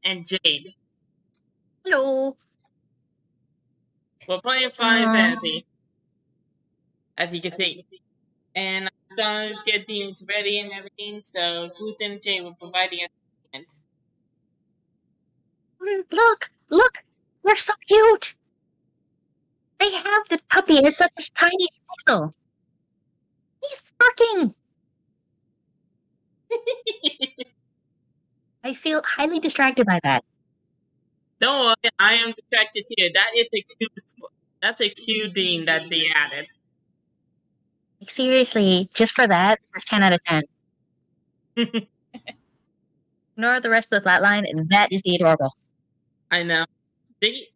and Jade. Hello. We're playing Final Fantasy, as you can see. And I'm starting to get things ready and everything, so Ruth and Jade will provide the entertainment. Look, they're so cute. They have the puppy as such a tiny pixel. He's barking. I feel highly distracted by that. Don't worry, I am distracted here. That's a cute thing that they added. Like, seriously, just for that, this is 10 out of 10. Ignore the rest of the flatline, and that is the adorable. I know. They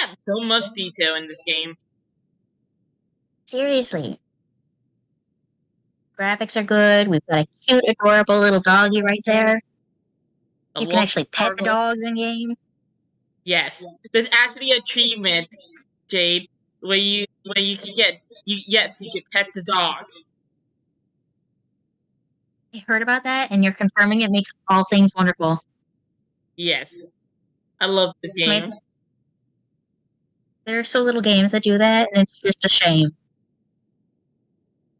have so much detail in this game. Seriously. Graphics are good. We've got a cute, adorable little doggy right there. You can actually pet the dogs in game. Yes, there's actually an achievement, Jade, where you can get you can pet the dog. I heard about that, and you're confirming it makes all things wonderful. Yes, I love this game. There are so little games that do that, and it's just a shame.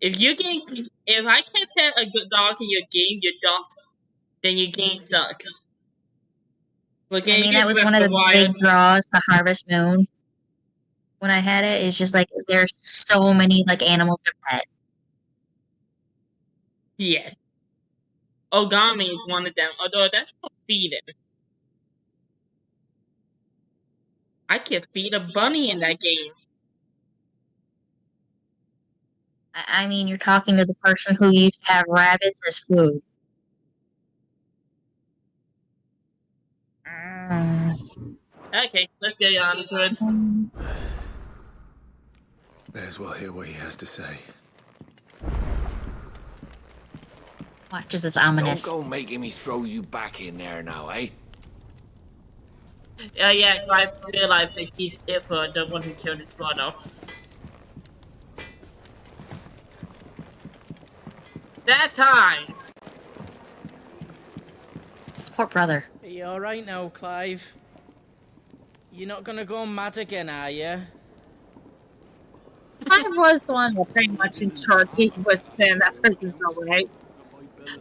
If I can't pet a good dog in your game, then your game sucks. I mean, that was one of the big draws to Harvest Moon. When I had it, it's just like there's so many like animals to pet. Yes. Ogami is one of them, although that's for feeding. I can feed a bunny in that game. I mean, you're talking to the person who used to have rabbits as food. Okay, let's get on to it. May as well hear what he has to say. Watch as it's ominous. Don't go making me throw you back in there now, eh? Yeah, I realized that he's here for the one who killed his brother. That times! It's poor brother. Are you alright now, Clive? You're not gonna go mad again, are you? I was the one that pretty much ensured he was in that prison cell, right?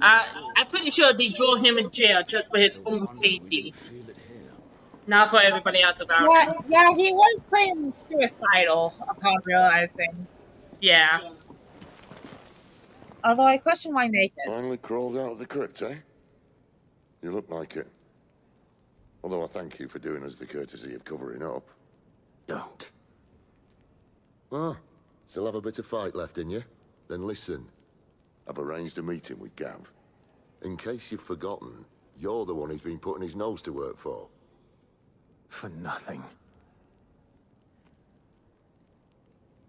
I'm pretty sure they threw him in jail just for his own safety. Not for everybody else about him. Yeah, he was pretty suicidal upon realizing. Yeah. Although I question why naked. Finally crawled out of the crypt, eh? You look like it. Although I thank you for doing us the courtesy of covering up. Don't. Ah, still have a bit of fight left in you? Then listen. I've arranged a meeting with Gav. In case you've forgotten, you're the one he's been putting his nose to work for. For nothing.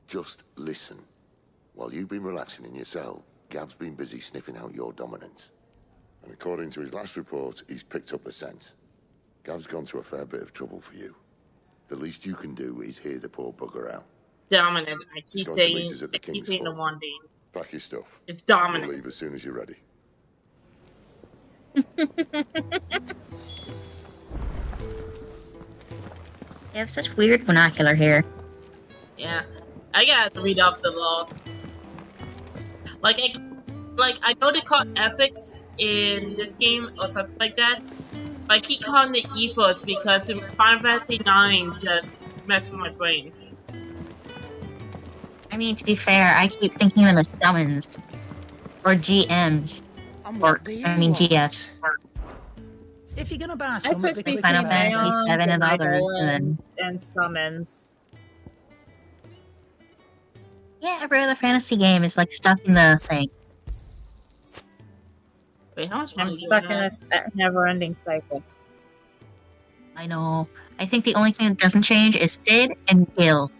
Just listen. While you've been relaxing in your cell, Gav's been busy sniffing out your dominance. And according to his last report, he's picked up the scent. Gav's gone to a fair bit of trouble for you. The least you can do is hear the poor bugger out. Dominant. I keep saying the one thing. Pack your stuff. It's dominant. We'll leave as soon as you're ready. They have such weird vernacular here. Yeah, I gotta read off the law. I know they call ethics in this game or something like that, but I keep calling it ethos because Final Fantasy IX just messed with my brain. I mean, to be fair, I keep thinking of them as summons. Or GMs. Or, I mean, GFs. If you're gonna buy I something, switched between Final Fantasy 7 and others, and summons. Yeah, every other fantasy game is like stuck in the thing. Wait, how much I'm stuck in a never-ending cycle. I know. I think the only thing that doesn't change is Sid and Gil.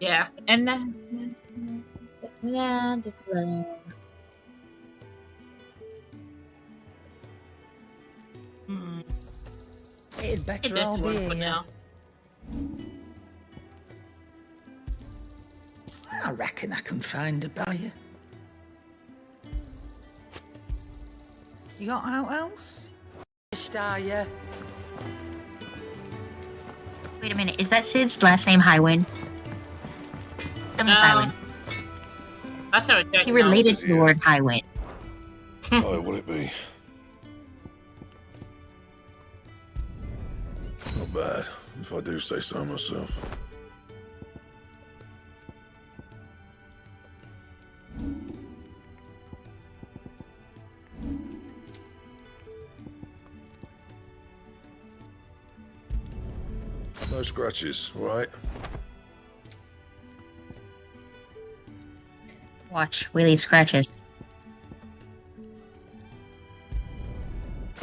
Yeah. And it'd better It's all be work for here. now. I reckon I can find a buyer. You got out else? Are you? Wait a minute, is that Sid's last name Highwind? I mean Highwind. That's not a He related to Lord Highwind. Why would it be? Not bad, if I do say so myself. No scratches, all right? Watch, we leave scratches.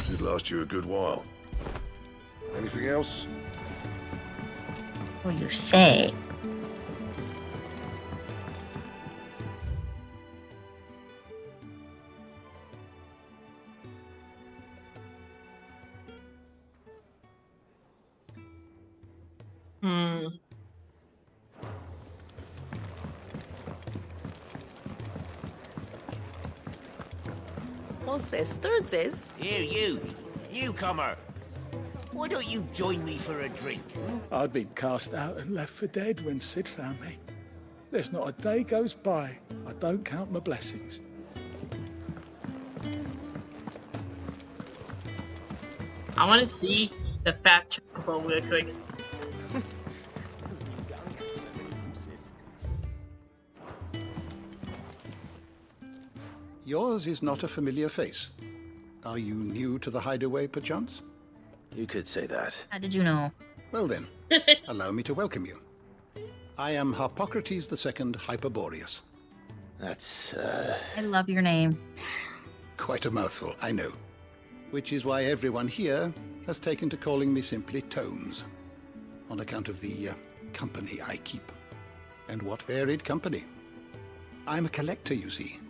Should last you a good while. Anything else? What do you say? What's this? Thirdsies? Here, newcomer. Why don't you join me for a drink? I'd been cast out and left for dead when Sid found me. There's not a day goes by I don't count my blessings. I want to see the fat chocobo real quick. Yours is not a familiar face. Are you new to the hideaway, perchance? You could say that. How did you know? Well then, allow me to welcome you. I am Harpocrates II Hyperboreus. That's, I love your name. Quite a mouthful, I know. Which is why everyone here has taken to calling me simply Tomes, on account of the company I keep. And what varied company. I'm a collector, you see.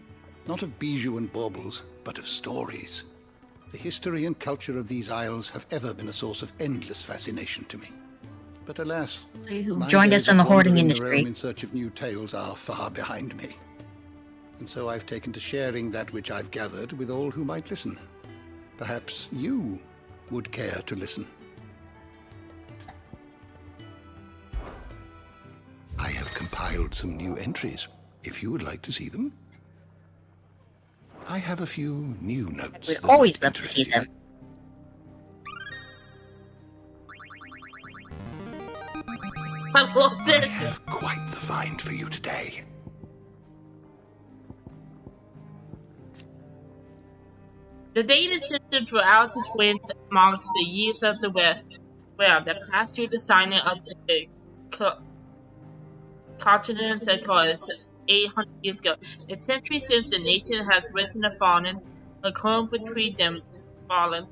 Not of bijou and baubles, but of stories. The history and culture of these isles have ever been a source of endless fascination to me. But alas, So you my joined days us in the of hoarding wandering the industry. realm in search of new tales are far behind me. And so I've taken to sharing that which I've gathered with all who might listen. Perhaps you would care to listen. I have compiled some new entries, if you would like to see them. I have a few new notes. We'd that always might love to interest see you. them. I love I this. have quite the find for you today. The data system throughout the twins marks the years of the web that passed through the signing of the continent that was 800 years ago. A century since the nation has risen and fallen, a clone betrayed them fallen.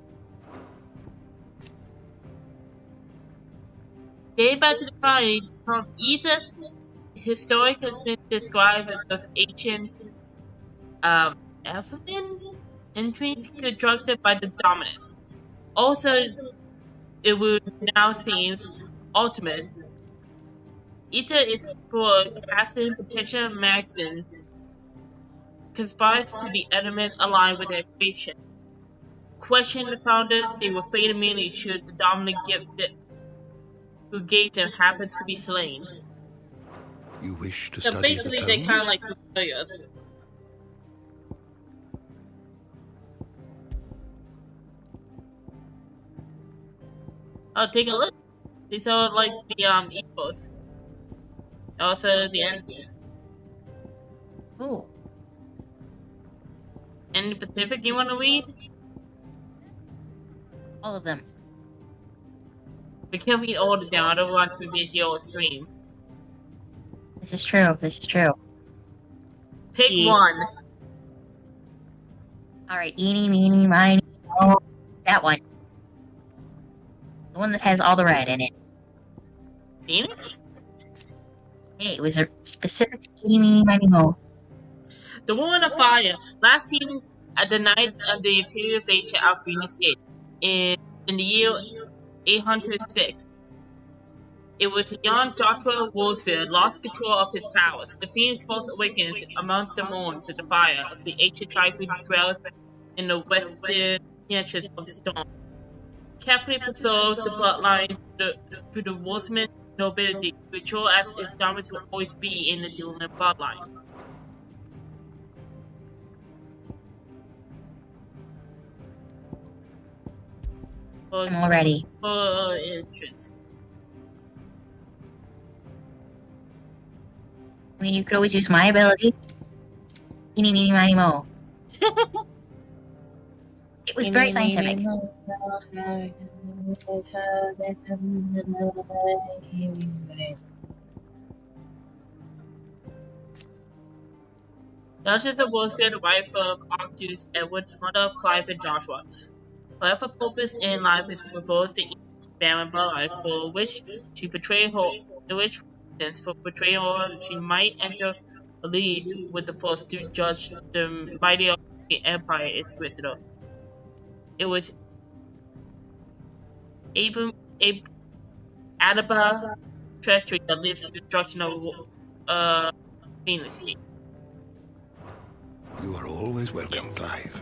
Day by day, from either historic has been described as those ancient Elfman entries constructed by the Dominus. Also, it would now seems ultimate. Ether is for casting potential magazine conspires to the element aligned with their creation. Question the founders, they were fate immediately should the dominant gift who gave them happens to be slain. You wish to So study basically the they tomes? kind of like familiars. Oh, take a look. These are like the equals. Also the enemies. Ooh. Any Pacific you want to read? All of them. We can't read all of them, otherwise we miss your stream. This is true. This is true. Pick one. Alright, eeny, meeny, miny, oh, that one. The one that has all the red in it. Phoenix? Hey, it was a specific eeny, meeny, miny, mo. The Woman of Fire, last seen at the night of the Imperial invasion of Phoenix Gate in the year 806. It was a young Joshua Woolsfield lost control of his powers. The Phoenix Force awakens amongst the moons of the fire of the ancient tribe who dwells in the western branches of the storm. carefully preserves the bloodline to the Wolfsman nobility, to ensure as its dominance will always be in the Dylan bloodline. I'm all ready. For entrance. I mean, you could always use my ability. Eeny, meeny, miny, mo. It was very scientific. Duchess of Wolfsman, the wife of Arctus Edward, mother of Clive and Joshua. Her purpose in life is to propose the Baron bloodline, for which she betrayed her. In which sense, for betraying her, she might enter a league with the Force to judge the mighty empire Inquisitor. It was Adaba treachery that leads to the destruction of Venus. You are always welcome, Clive.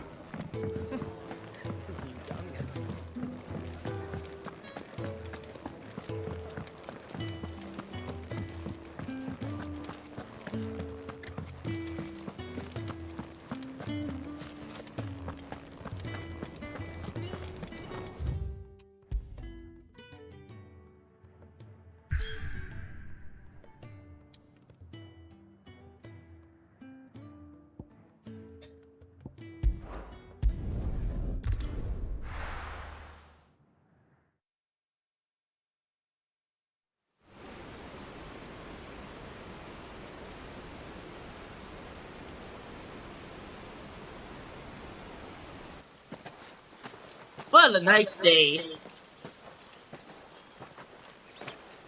What a nice day.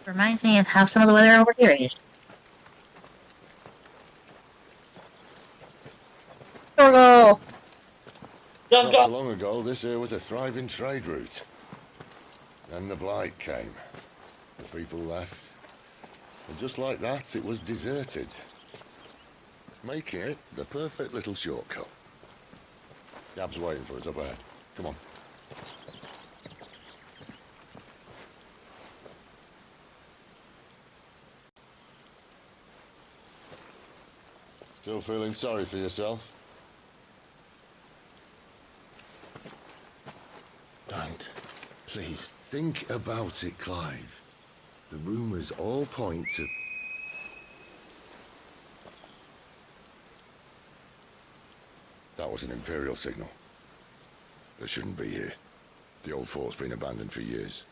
Reminds me of how some of the weather over here is. Torgo! Not so long ago, this here was a thriving trade route. Then the Blight came. The people left. And just like that, it was deserted. Making it the perfect little shortcut. Gab's waiting for us up ahead. Come on. Still feeling sorry for yourself? Don't. Please. Think about it, Clive. The rumours all point to... That was an Imperial signal. They shouldn't be here. The old fort's been abandoned for years.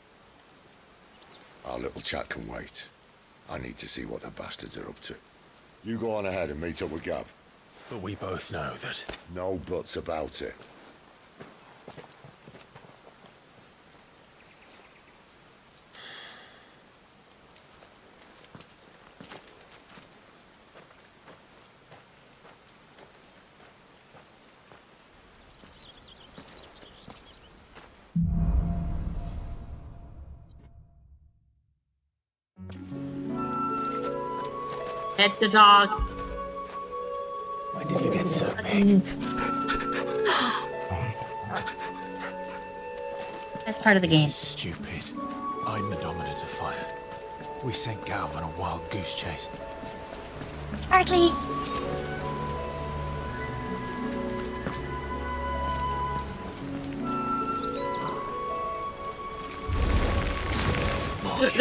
Our little chat can wait. I need to see what the bastards are up to. You go on ahead and meet up with Gav. But we both know that... No buts about it. Pet the dog. When did you get so big? That's part of the game. This is stupid. I'm the dominant of fire. We sent Gav on a wild goose chase. Archie!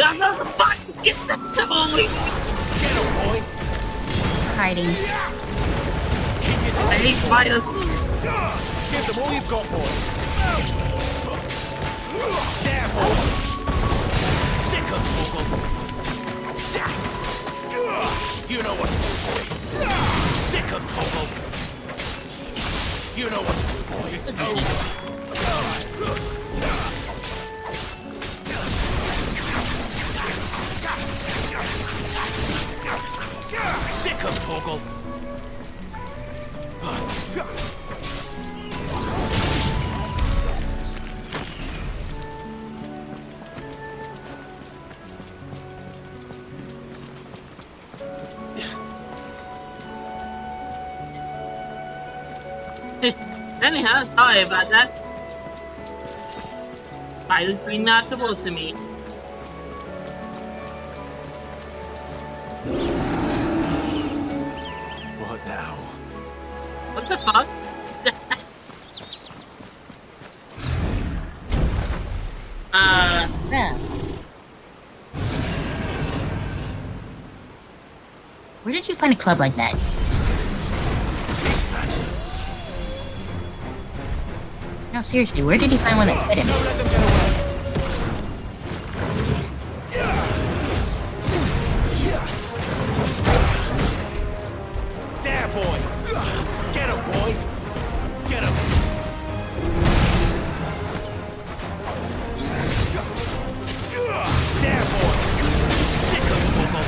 I'm not the fuck! Get the boy! Get him, boy! Hiding. I hate fire. Give them all you've got, boy! There, boy! Sick of Torgal! You know what to do, boy! Sick of Torgal! You know what to do, boy! It's over! Sick of Torgal! Anyhow, sorry about that. I Spiders bring not the wolf to me. What now? What the fuck? Yeah. Where did you find a club like that? No, seriously, where did he find one that fit him? Don't let them get away. There, boy. Get him, boy. Get him. There, boy. Sick of Torgal.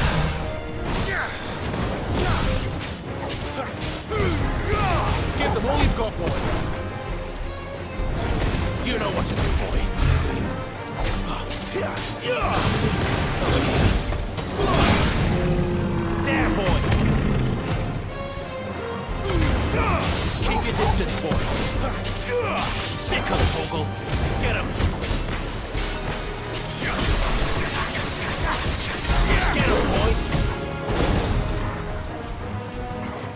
Give them all you've got, boy. You know what to do, boy. There, boy. Keep your distance, boy. Sick of Torgal. Get him. Get him, boy.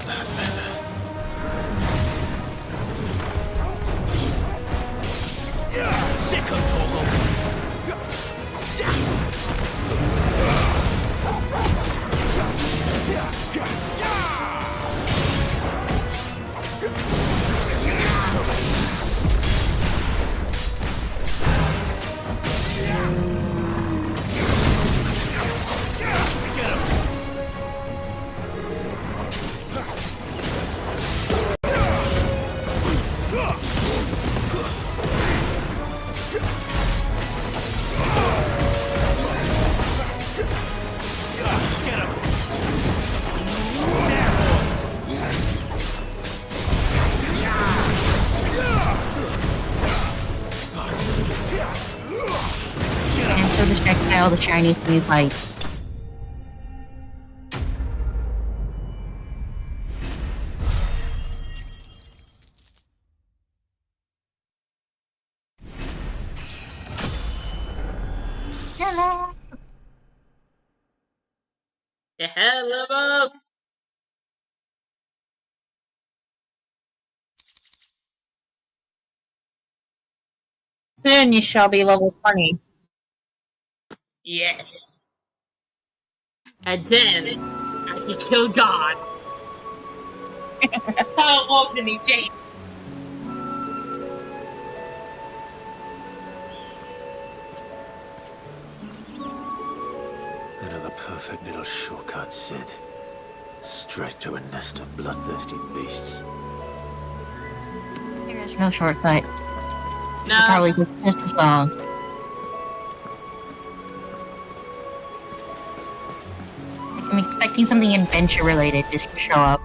That's better. Sick of Torgal. And I'm so distracted by all the Chinese new fight. Hello. The hell above. Soon you shall be level 20. Yes. And then I can kill God. How old did he say? Another perfect little shortcut, Sid. Straight to a nest of bloodthirsty beasts. There is no shortcut. No. It'll probably take just as long. I'm expecting something adventure related to show up.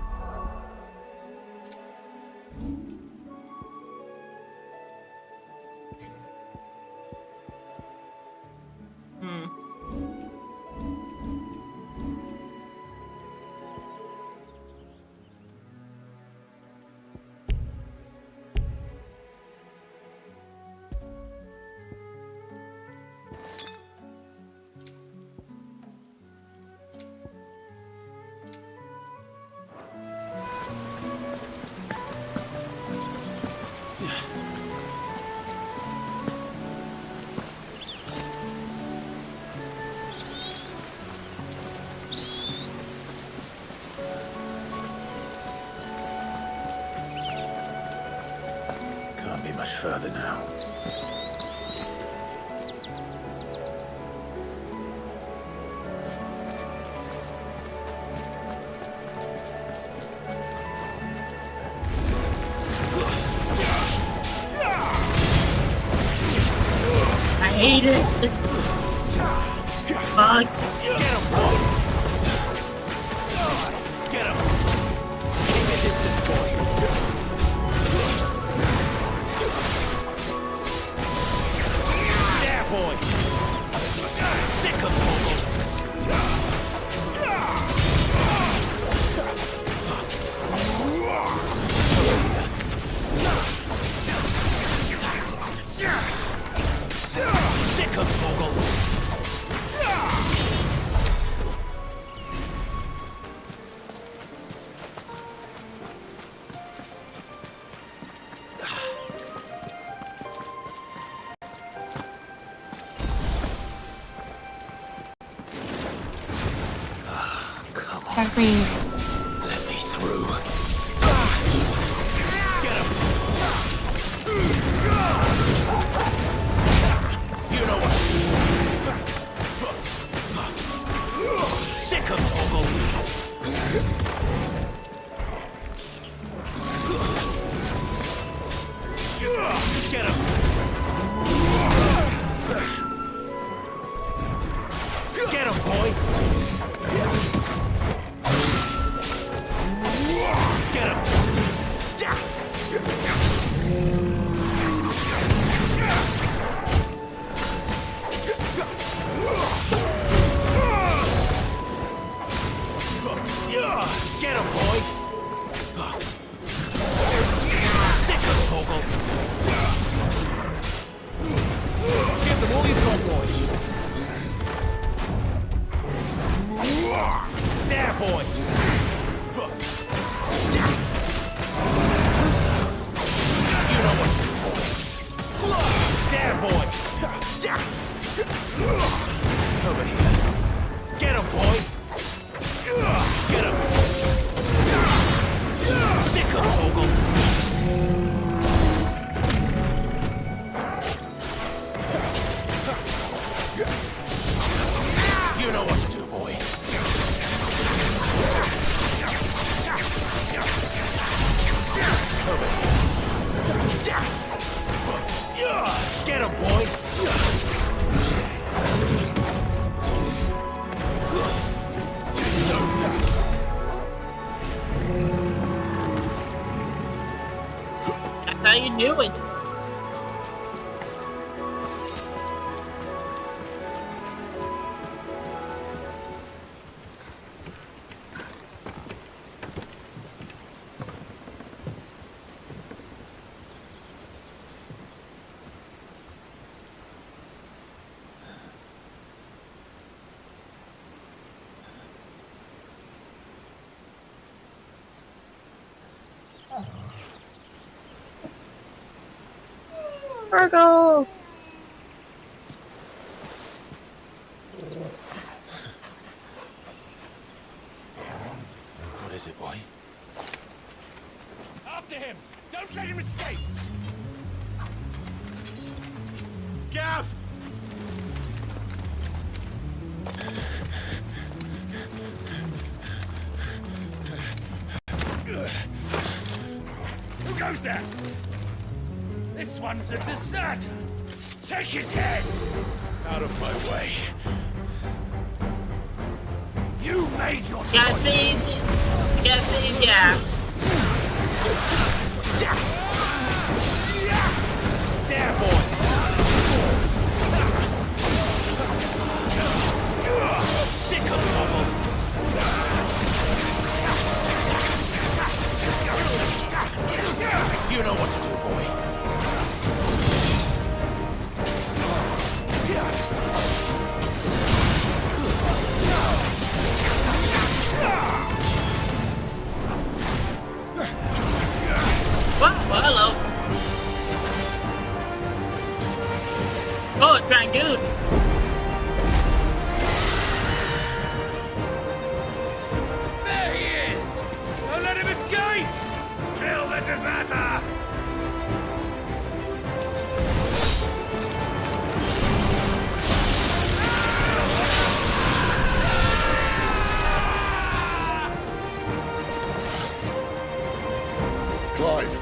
Can't be much further now. I hate it. Bugs. Get him, boy. Get him. Keep your distance, boy. There, boy. Sick of Torgal. God, please. Let me through. You know what to do. Sick of Torgal. Get him. Get him, boy. Get him. Get him, boy. Sick of Torgal. Give them all you've got, boy. There, boy. Too slow. You know what to do, boy. There, boy. Over here. Get him, boy. Get him. Sick of Torgal. You know what to do, boy. Get him, boy. That's how you do it. Virgo! What is it, boy? After him! Don't let him escape! Gav! Who goes there? This one's a deserter! Take his head! Out of my way. You made your Gotta choice! see, yeah. There, boy! Sick of trouble! You know what to do, boy. Well, hello. Oh, Dragoon. There he is! Don't let him escape! Kill the deserter! Clive,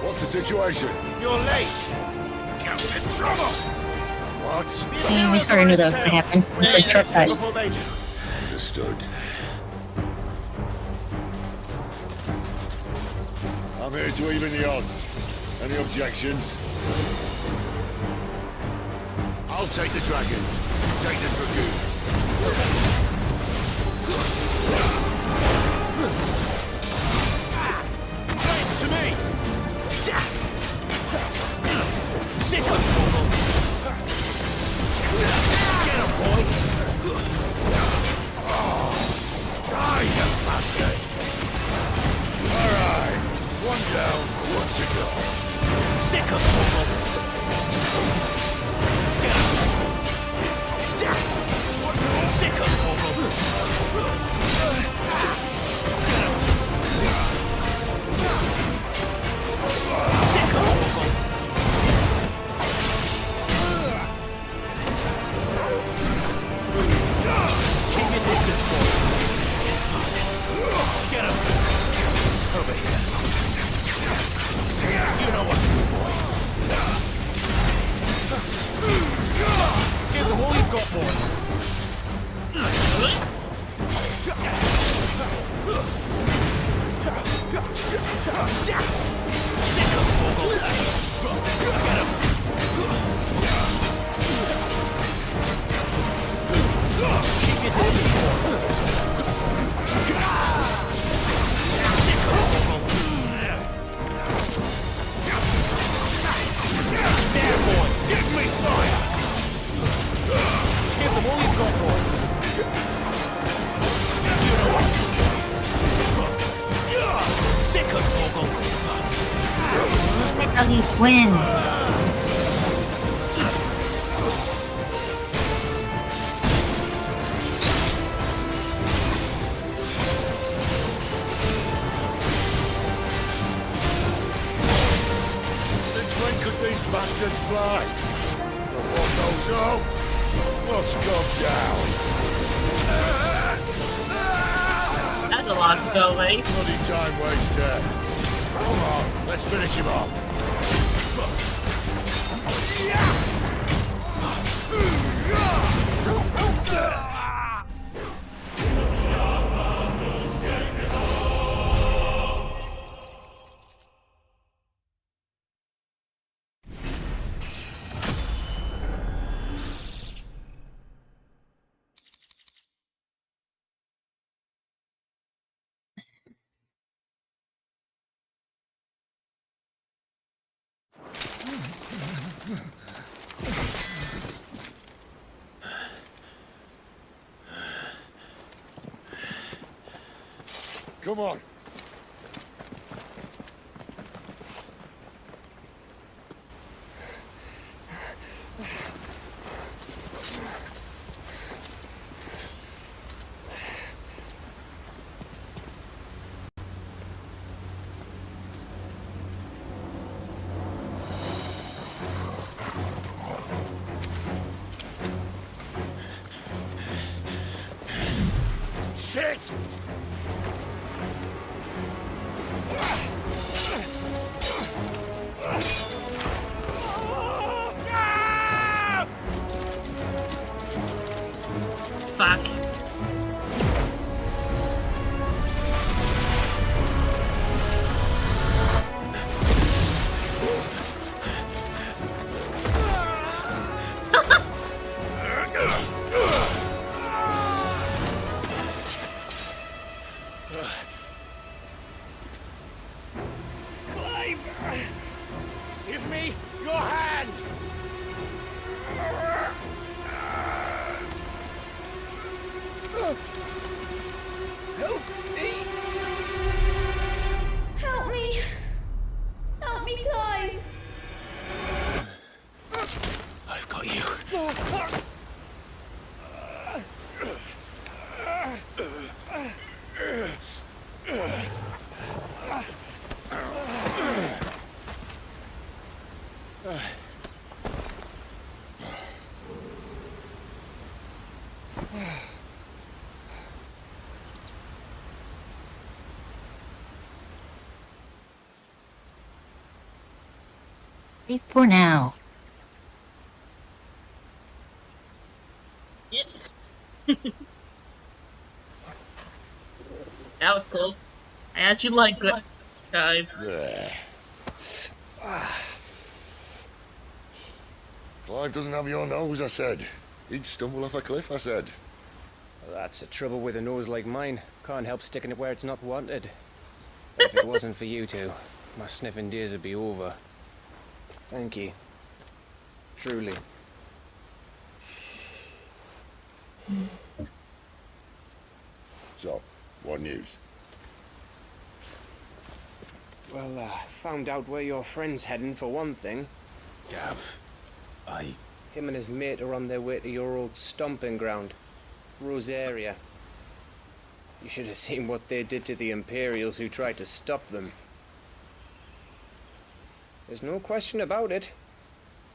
what's the situation? You're late! Gamp's in trouble! What? Man, we sort of knew that was gonna happen. It was a short cut. Before they do. Understood. I'm here to even the odds. Any objections? I'll take the dragon. Take the dragoon. Thanks to me! Sick of trouble! over here. You know what to do, boy. Give them all you've got, boy. Sick of Torgal. Get him. Keep your distance, boy. Sick of Torgal. There, boy. Give me fire. Give them all you've got, boy. You know what to do, boy. Sick of Torgal. Look how he wins. Since when could these bastards fly? The what goes up must go down. That's a lot to go away. Bloody time waster. Come on, let's finish him off. Come on. Shit! Fuck. Clive! Give me your hand! Help me! Help me! Help me, Clive! I've got you. Safe for now. Yep. That was cool. I actually like that guy. Clive doesn't have your nose, I said. He'd stumble off a cliff, I said. Well, that's the trouble with a nose like mine. Can't help sticking it where it's not wanted. But if it wasn't for you two, my sniffing days would be over. Thank you. Truly. So, what news? Well, found out where your friend's heading for one thing. Gav, Him and his mate are on their way to your old stomping ground, Rosaria. You should have seen what they did to the Imperials who tried to stop them. There's no question about it.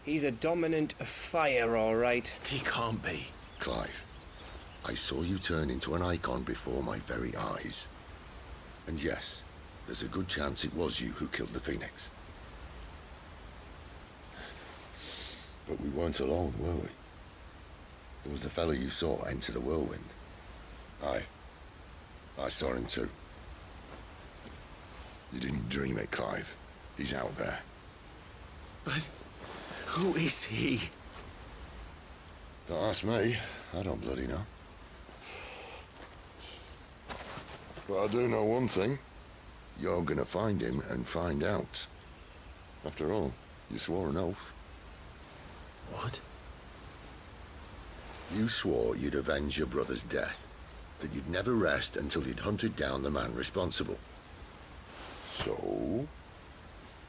He's a dominant fire, all right. he can't be. Clive, I saw you turn into an icon before my very eyes. And yes, there's a good chance it was you who killed the Phoenix. But we weren't alone, were we? There was the fellow you saw enter the whirlwind. I saw him too. You didn't dream it, Clive. He's out there. But who is he? Don't ask me. I don't bloody know. But I do know one thing. You're gonna find him and find out. After all, you swore an oath. What? You swore you'd avenge your brother's death, that you'd never rest until you'd hunted down the man responsible. So,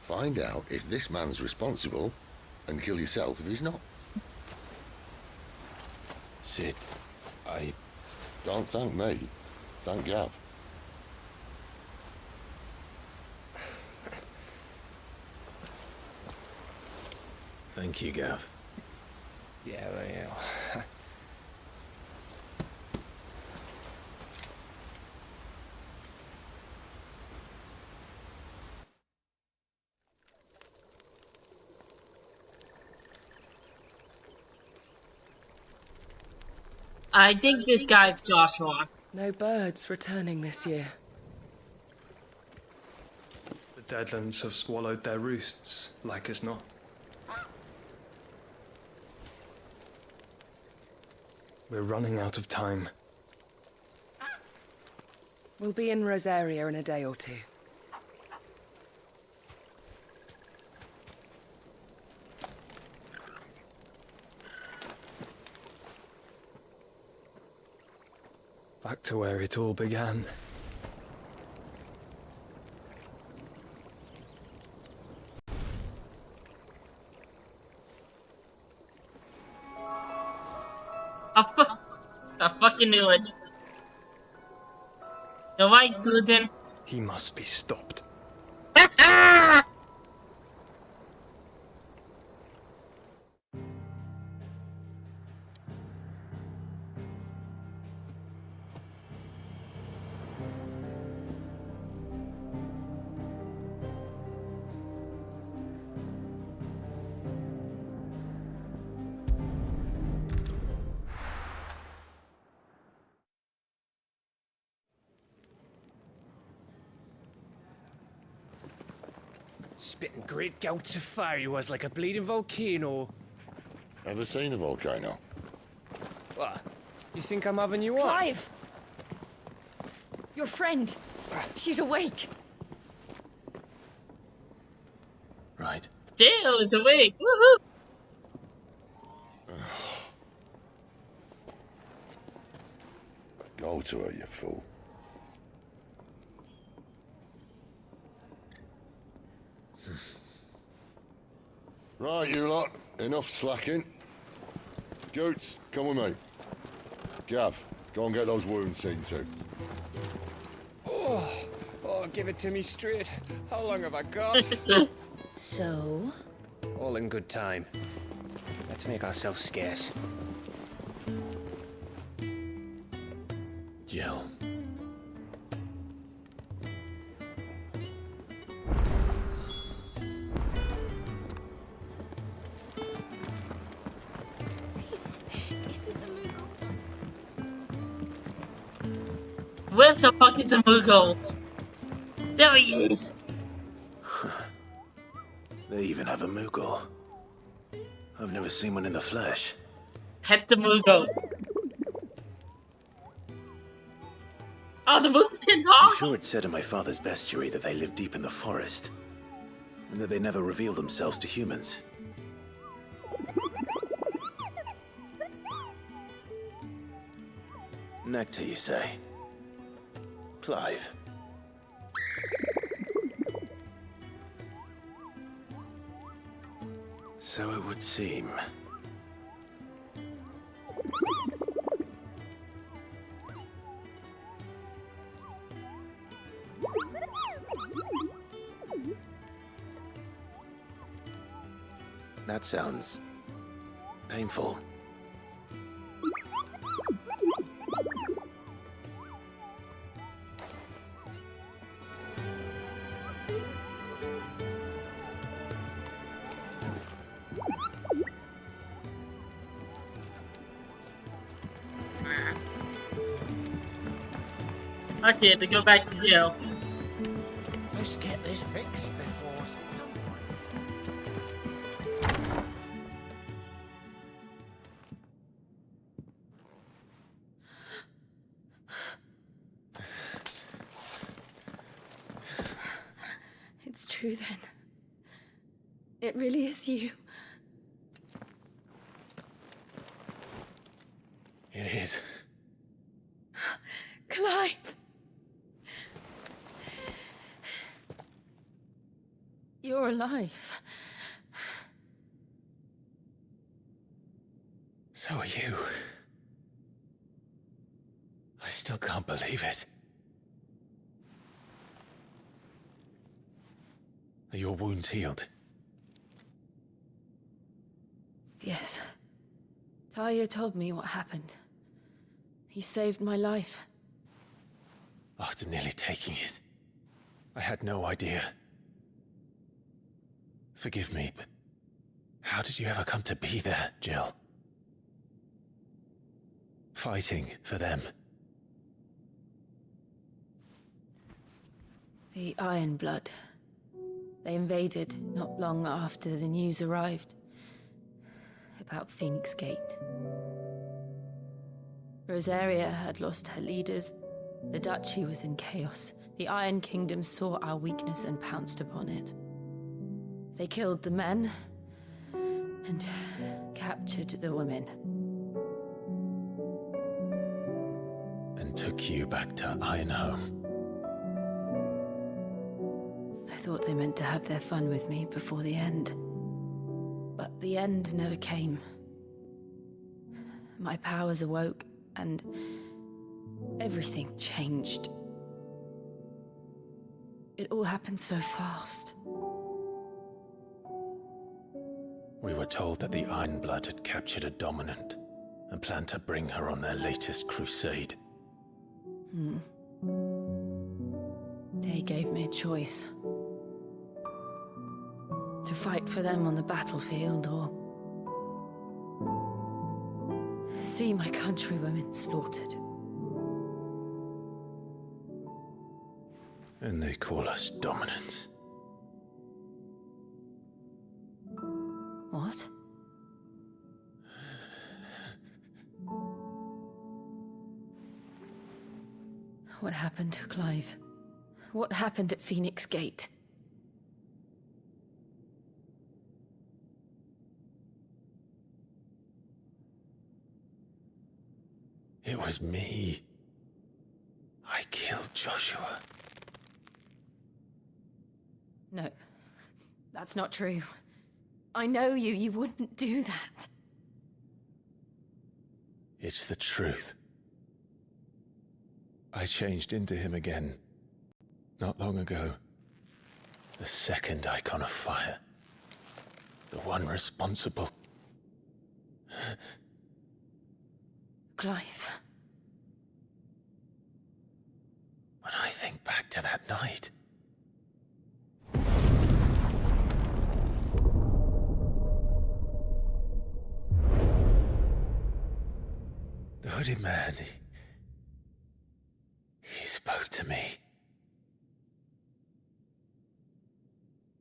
find out if this man's responsible, and kill yourself if he's not. Sid, I... Don't thank me. Thank Gav. Thank you, Gav. Yeah, well. I think this guy's Joshua. No birds returning this year. The Deadlands have swallowed their roosts, like as not. We're running out of time. We'll be in Rosaria in a day or two. Back to where it all began. I fucking knew it. You're right, Gluten. He must be stopped. Spitting great gouts of fire he was, like a bleeding volcano. Ever seen a volcano? What? You think I'm having you on? Clive! Your friend. She's awake. Right. Jill is awake. Woohoo! Go to her, you fool. Right, you lot. Enough slacking. Goots, come with me. Gav, go and get those wounds seen to. Oh, give it to me straight. How long have I got? So? All in good time. Let's make ourselves scarce. Jill. Where's the fucking Zamugo? There he is. They even have a Moogle. I've never seen one in the flesh. Pet the Moogle. Oh, the Moogle didn't I'm talk? sure it said in my father's bestiary that they live deep in the forest, and that they never reveal themselves to humans. Nectar, you say? Clive. So it would seem. That sounds painful. Okay, to go back to jail. Let's get this fixed before someone... It's true then. It really is you. It is. Clive! You're alive. So are you. I still can't believe it. Are your wounds healed? Yes. Talia told me what happened. You saved my life. After nearly taking it, I had no idea. Forgive me, but how did you ever come to be there, Jill? Fighting for them. The Iron Blood. They invaded not long after the news arrived about Phoenix Gate. Rosaria had lost her leaders. The Duchy was in chaos. The Iron Kingdom saw our weakness and pounced upon it. They killed the men and captured the women. And took you back to Ironhome. I thought they meant to have their fun with me before the end. But the end never came. My powers awoke, and everything changed. It all happened so fast. We were told that the Iron Blood had captured a dominant and planned to bring her on their latest crusade. They gave me a choice. To fight for them on the battlefield, or see my countrywomen slaughtered. And they call us dominants. What? What happened to Clive? What happened at Phoenix Gate? It was me. I killed Joshua. No, that's not true. I know you. You wouldn't do that. It's the truth. I changed into him again, not long ago. The second icon of fire. The one responsible. Clive. When I think back to that night... The hooded man, he spoke to me.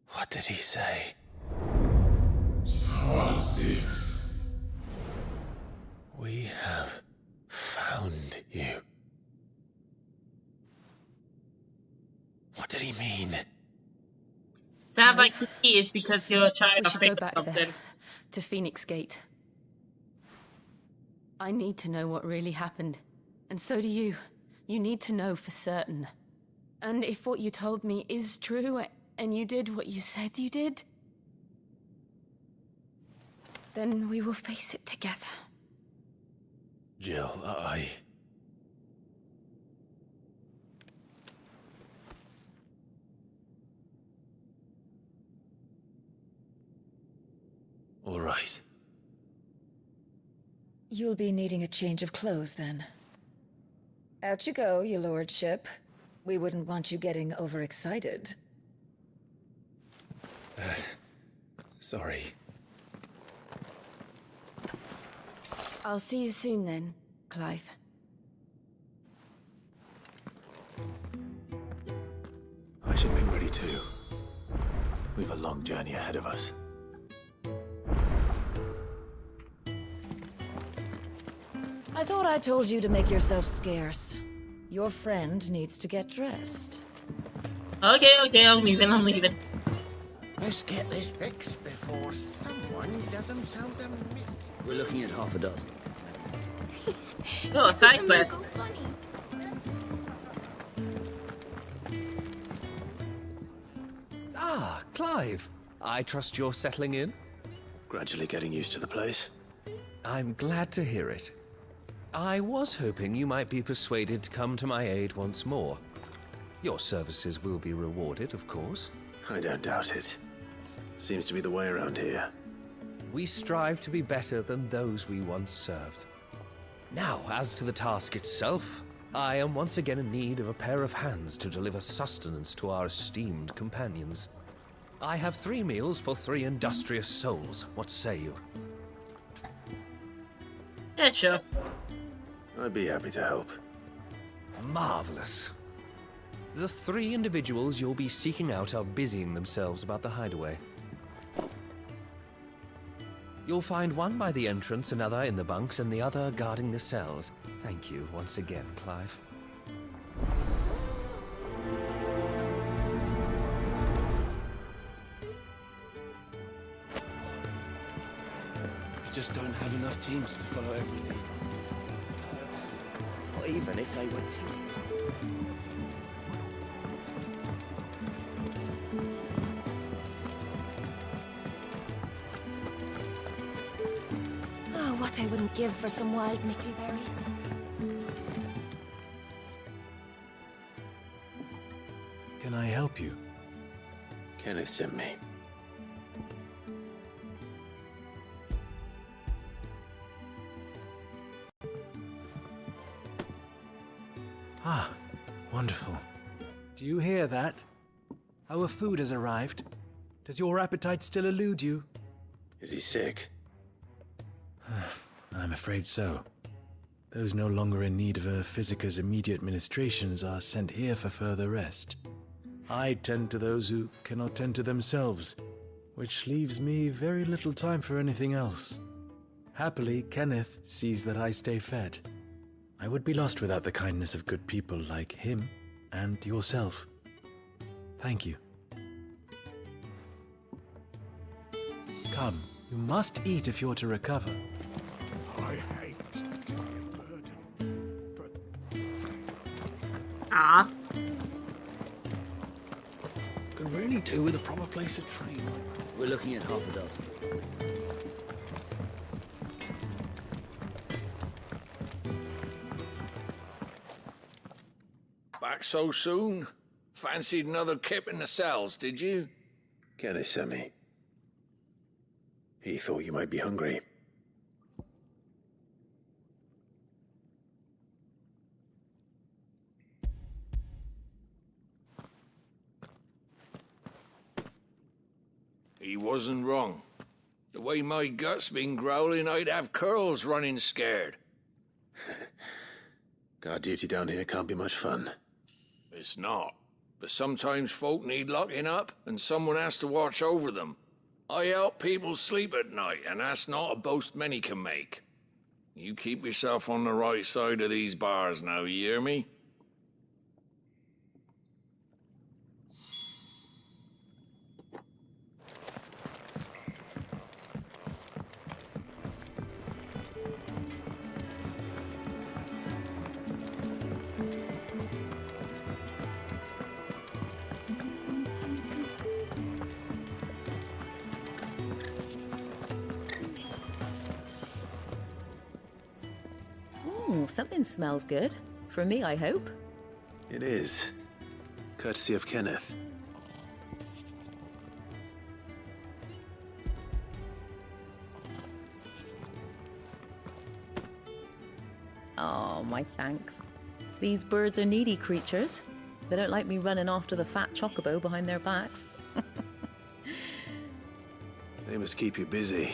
What did he say? Squad 6. We have found you. What did he mean? Sounds like he is because you're trying We to should fix go back something. there, to Phoenix Gate. I need to know what really happened. And so do you. You need to know for certain. And if what you told me is true, and you did what you said you did, then we will face it together. Jill, All right. You'll be needing a change of clothes, then. Out you go, your lordship. We wouldn't want you getting overexcited. Sorry. I'll see you soon, then, Clive. I should be ready too. We've a long journey ahead of us. I thought I told you to make yourself scarce. Your friend needs to get dressed. Okay, I'm leaving. Let's get this fixed before someone does themselves a mistake. We're looking at half a dozen. Oh, side quest. Ah, Clive. I trust you're settling in? Gradually getting used to the place. I'm glad to hear it. I was hoping you might be persuaded to come to my aid once more. Your services will be rewarded, of course. I don't doubt it. Seems to be the way around here. We strive to be better than those we once served. Now, as to the task itself, I am once again in need of a pair of hands to deliver sustenance to our esteemed companions. I have 3 meals for 3 industrious souls. What say you? Yeah, sure. I'd be happy to help. Marvelous. The 3 individuals you'll be seeking out are busying themselves about the hideaway. You'll find one by the entrance, another in the bunks, and the other guarding the cells. Thank you once again, Clive. We just don't have enough teams to follow every lead. Not even if they were teams. Oh, what I wouldn't give for some wild Mickey berries. Can I help you? Kenneth sent me. Ah, wonderful. Do you hear that? Our food has arrived. Does your appetite still elude you? Is he sick? I'm afraid so. Those no longer in need of a Physica's immediate ministrations are sent here for further rest. I tend to those who cannot tend to themselves, which leaves me very little time for anything else. Happily, Kenneth sees that I stay fed. I would be lost without the kindness of good people like him and yourself. Thank you. Come, you must eat if you're to recover. I hate carrying burden, but... Ah. Could really do with a proper place to train. We're looking at half a dozen. Back so soon? Fancied another kip in the cells, did you? Kenneth sent me. He thought you might be hungry. He wasn't wrong. The way my gut's been growling, I'd have curls running scared. Guard duty down here can't be much fun. It's not. But sometimes folk need locking up, and someone has to watch over them. I help people sleep at night, and that's not a boast many can make. You keep yourself on the right side of these bars now, you hear me? Something smells good. For me, I hope. It is. Courtesy of Kenneth. Oh, my thanks. These birds are needy creatures. They don't like me running after the fat chocobo behind their backs. They must keep you busy.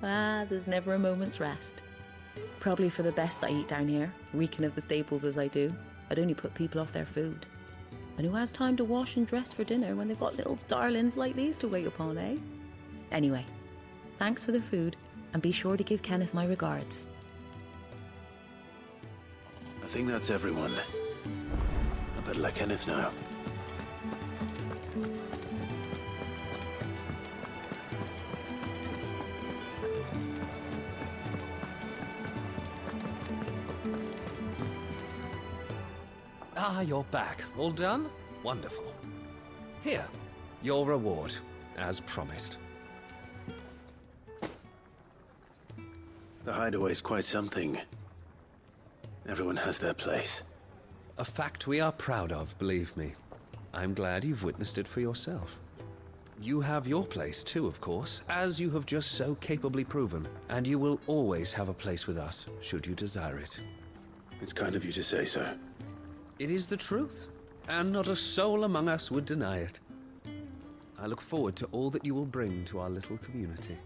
Ah, there's never a moment's rest. Probably for the best I eat down here, reeking of the stables as I do. I'd only put people off their food. And who has time to wash and dress for dinner when they've got little darlings like these to wait upon, eh? Anyway, thanks for the food, and be sure to give Kenneth my regards. I think that's everyone. I better let Kenneth know. Ah, you're back. All done? Wonderful. Here, your reward, as promised. The hideaway's quite something. Everyone has their place. A fact we are proud of, believe me. I'm glad you've witnessed it for yourself. You have your place too, of course, as you have just so capably proven, and you will always have a place with us, should you desire it. It's kind of you to say so. It is the truth, and not a soul among us would deny it. I look forward to all that you will bring to our little community.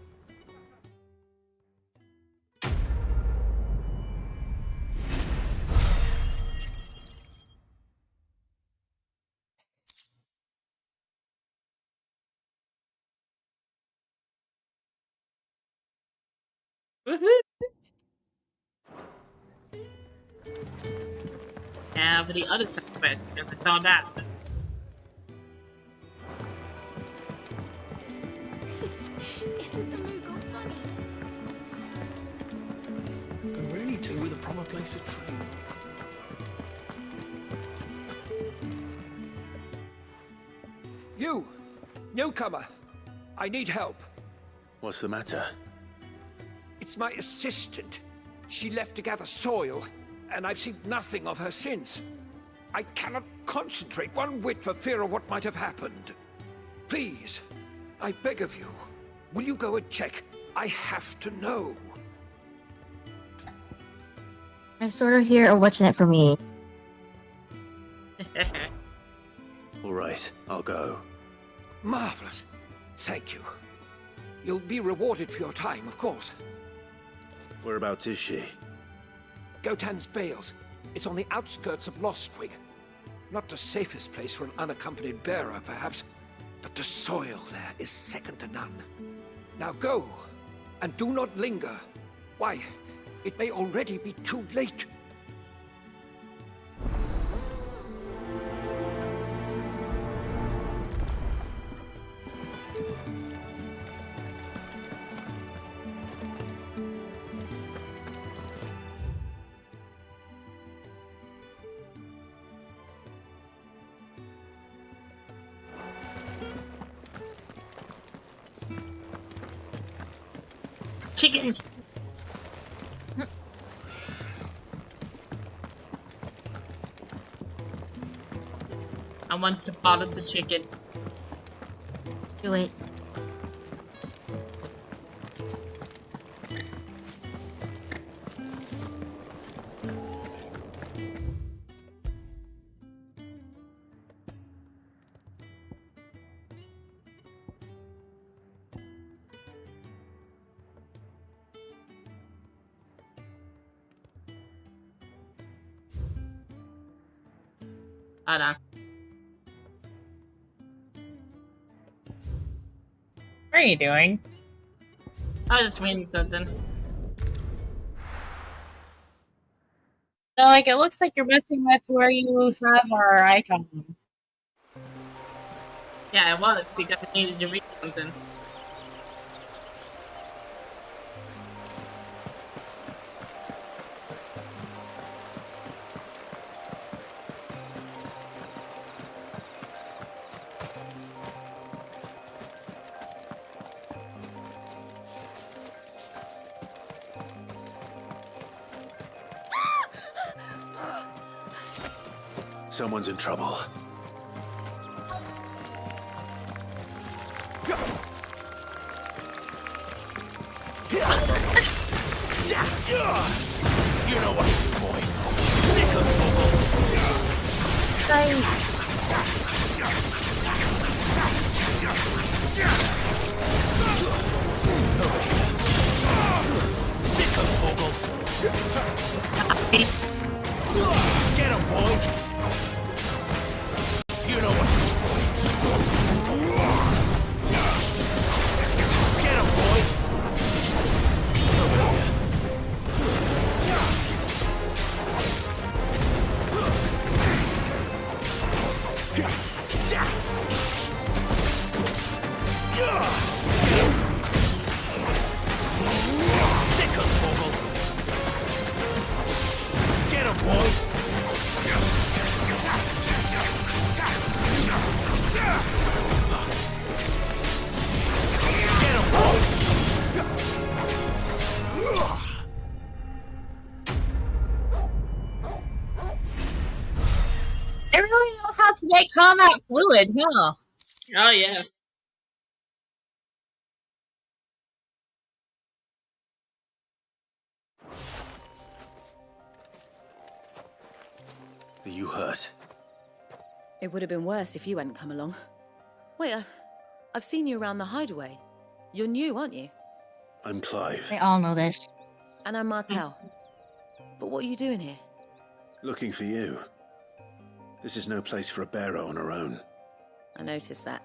Now for the other side quest, because I saw that. Isn't the Moogle funny? Can really do with a proper place to train. You! Newcomer! I need help. What's the matter? It's my assistant. She left to gather soil, and I've seen nothing of her since. I cannot concentrate one whit for fear of what might have happened. Please, I beg of you, will you go and check? I have to know. I sort of hear a what's in it for me. All right, I'll go. Marvelous. Thank you. You'll be rewarded for your time, of course. Whereabouts is she? Gotan's Bales. It's on the outskirts of Lostwig. Not the safest place for an unaccompanied bearer, perhaps, but the soil there is second to none. Now go, and do not linger. Why, it may already be too late. Chicken! I want to bottle the chicken. Do it. Hold on. What are you doing? I was just reading something. No, like it looks like you're messing with where you have our icon. Yeah, it was because I needed to read something. Someone's in trouble. You know what to do, boy. Sick of trouble. Sick of Toggle. Get him, boy. They really know how to make combat fluid, huh? Oh yeah. Are you hurt? It would have been worse if you hadn't come along. Wait, I've seen you around the hideaway. You're new, aren't you? I'm Clive. They all know this. And I'm Martel. But what are you doing here? Looking for you. This is no place for a bearer on her own. I noticed that.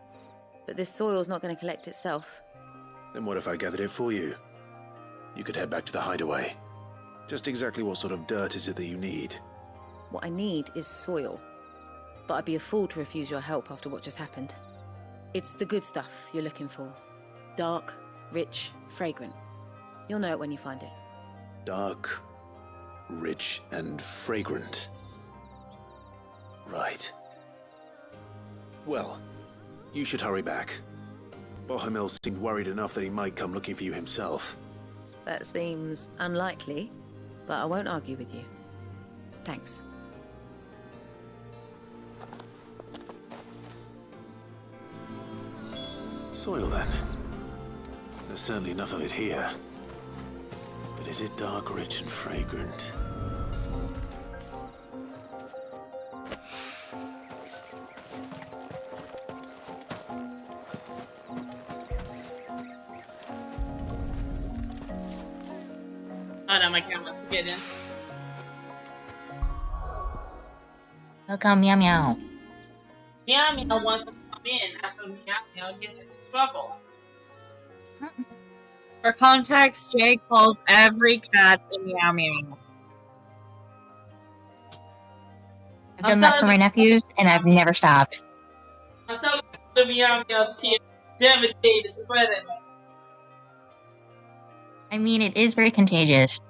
But this soil's not going to collect itself. Then what if I gathered it for you? You could head back to the hideaway. Just exactly what sort of dirt is it that you need? What I need is soil. But I'd be a fool to refuse your help after what just happened. It's the good stuff you're looking for. Dark, rich, fragrant. You'll know it when you find it. Dark, rich, and fragrant. Right. Well, you should hurry back. Bohemil seemed worried enough that he might come looking for you himself. That seems unlikely, but I won't argue with you. Thanks. Soil, then. There's certainly enough of it here. But is it dark, rich, and fragrant? Oh no, my cat wants to get in. Welcome, meow meow. Meow Meow wants to come in after Meow Meow gets into trouble. For context, Jay calls every cat a meow meow. I've done that for my nephews, and I've never stopped. I thought the Meow Meow's team devastated spreading. I mean, it is very contagious.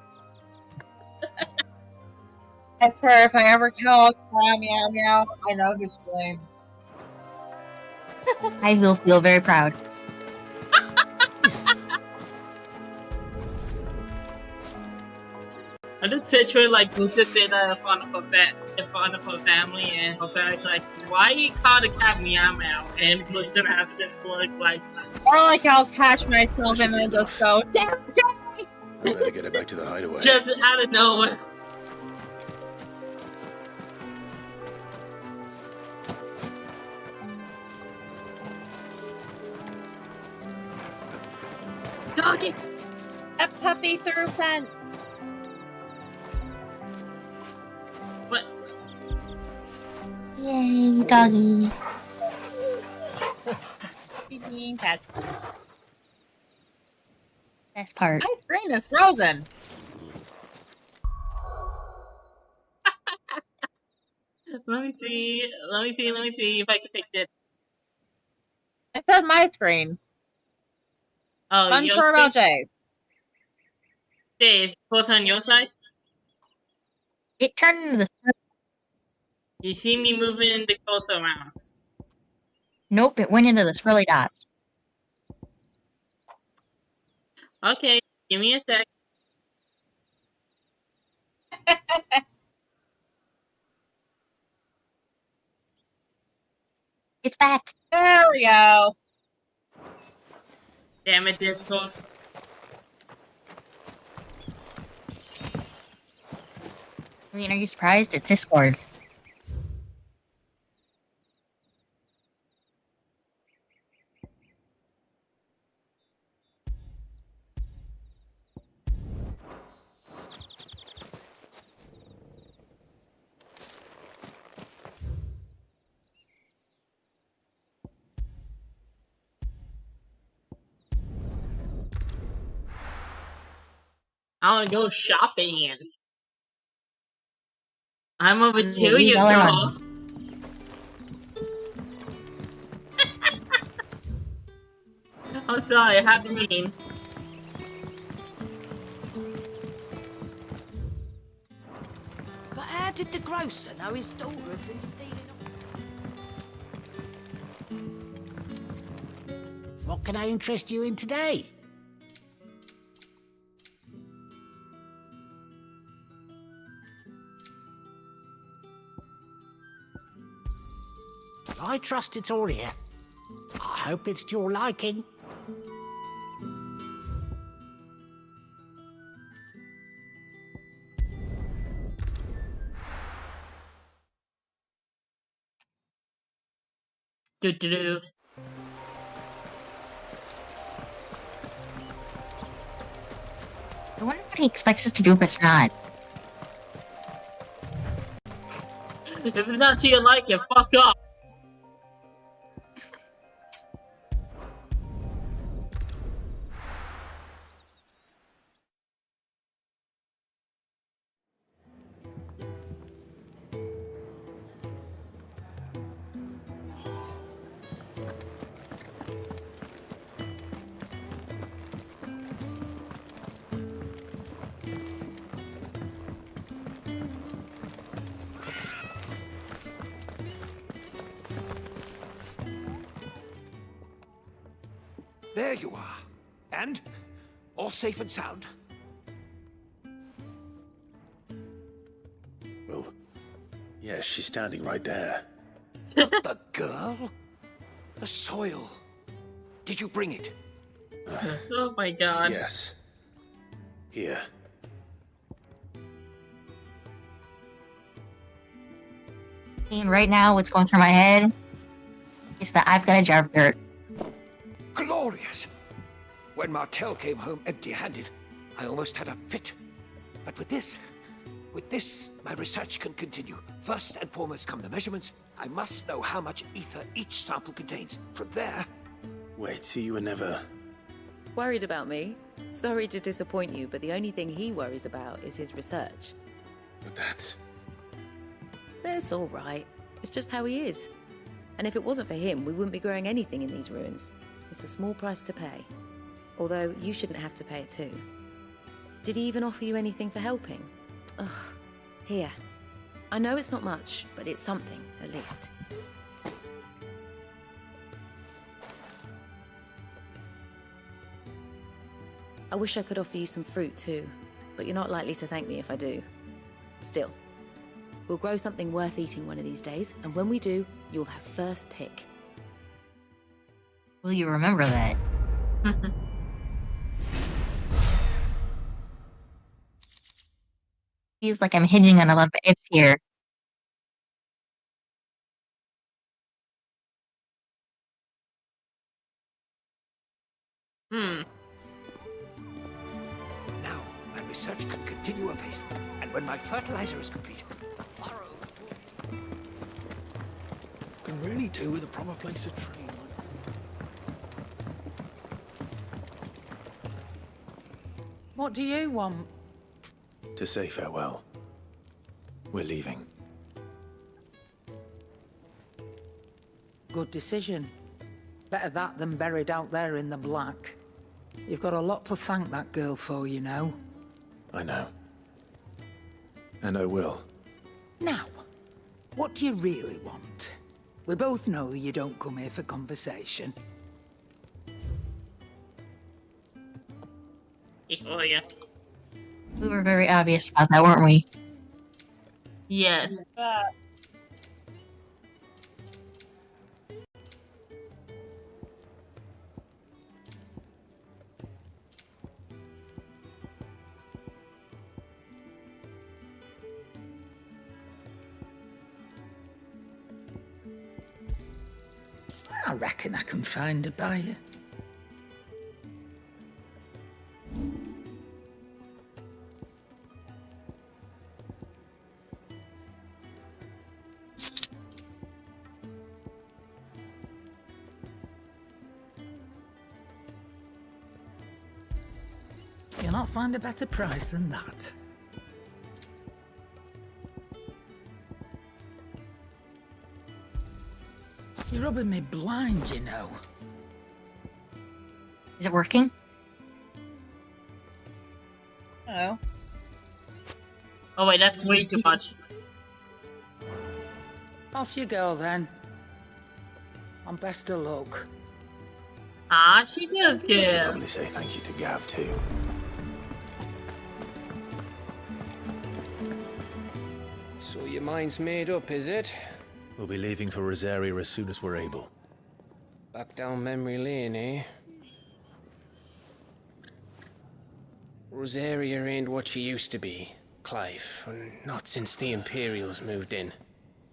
I swear, if I ever call a cat meow meow, I know who's to blame. I will feel very proud. I just picture like Buta sitting in front of her family, and her family's like, "Why you call the cat meow meow?" And Buta has this look like, or like I'll catch myself and then just go, "Damn, Jay!" I better get it back to the hideaway. Just out of nowhere. Doggy! A puppy through fence! What? Yay, doggy. Being pets. Best part. My screen is frozen. Let me see if I can fix it. I said my screen. Oh, Unsure about Jay's. Jay's both on your side? It turned into the... You see me moving the cursor around. Nope, it went into the swirly dots. Okay, give me a sec. It's back. There we go. Damn it, Discord. I mean, are you surprised? It's Discord. I want to go shopping. I'm over to you, use all our girl. I'm sorry, I had to mean. But how did the grocer know his daughter had been stealing? What can I interest you in today? I trust it's all here. I hope it's to your liking. Do. I wonder what he expects us to do if it's not. If it's not to your liking, fuck off. There you are. And? All safe and sound? Well, yeah, she's standing right there. Not the girl? The soil. Did you bring it? Oh my god. Yes. Here. And right now, what's going through my head is that I've got a jar of dirt. Glorious! When Martel came home empty-handed, I almost had a fit. But with this, my research can continue. First and foremost come the measurements. I must know how much ether each sample contains. From there... Wait, so you were never... Worried about me? Sorry to disappoint you, but the only thing he worries about is his research. But that's all right. It's just how he is. And if it wasn't for him, we wouldn't be growing anything in these ruins. It's a small price to pay. Although, you shouldn't have to pay it too. Did he even offer you anything for helping? Ugh. Here. I know it's not much, but it's something, at least. I wish I could offer you some fruit too, but you're not likely to thank me if I do. Still, we'll grow something worth eating one of these days, and when we do, you'll have first pick. Will you remember that? Feels like I'm hitting on a lot of ifs here. Now, my research can continue apace, and when my fertilizer is complete, the furrow can really do with a proper place to train. What do you want? to say farewell. We're leaving. Good decision. Better that than buried out there in the black. You've got a lot to thank that girl for, you know. I know. And I will. Now, what do you really want? We both know you don't come here for conversation. Oh, yeah. We were very obvious about that, weren't we? Yes. I reckon I can find a buyer. You'll not find a better price than that. You're rubbing me blind, you know. Is it working? Oh. Oh wait, that's way too much. Off you go then. And best of luck. Ah, she does I should good. probably say thank you to Gav too. So your mind's made up, is it? We'll be leaving for Rosaria as soon as we're able. Back down memory lane, eh? Rosaria ain't what she used to be, Clive. Not since the Imperials moved in.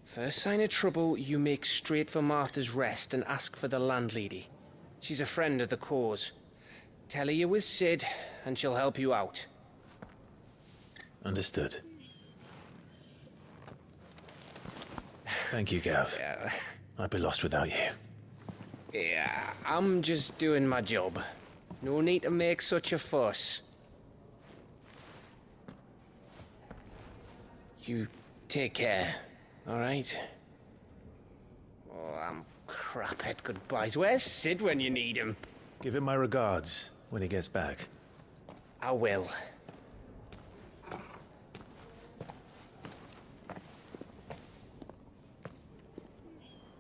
First sign of trouble, you make straight for Martha's Rest and ask for the landlady. She's a friend of the cause. Tell her you're with Sid, and she'll help you out. Understood. Thank you, Gav. Yeah. I'd be lost without you. Yeah, I'm just doing my job. No need to make such a fuss. You take care, alright? Oh, I'm crap at goodbyes. Where's Sid when you need him? Give him my regards when he gets back. I will.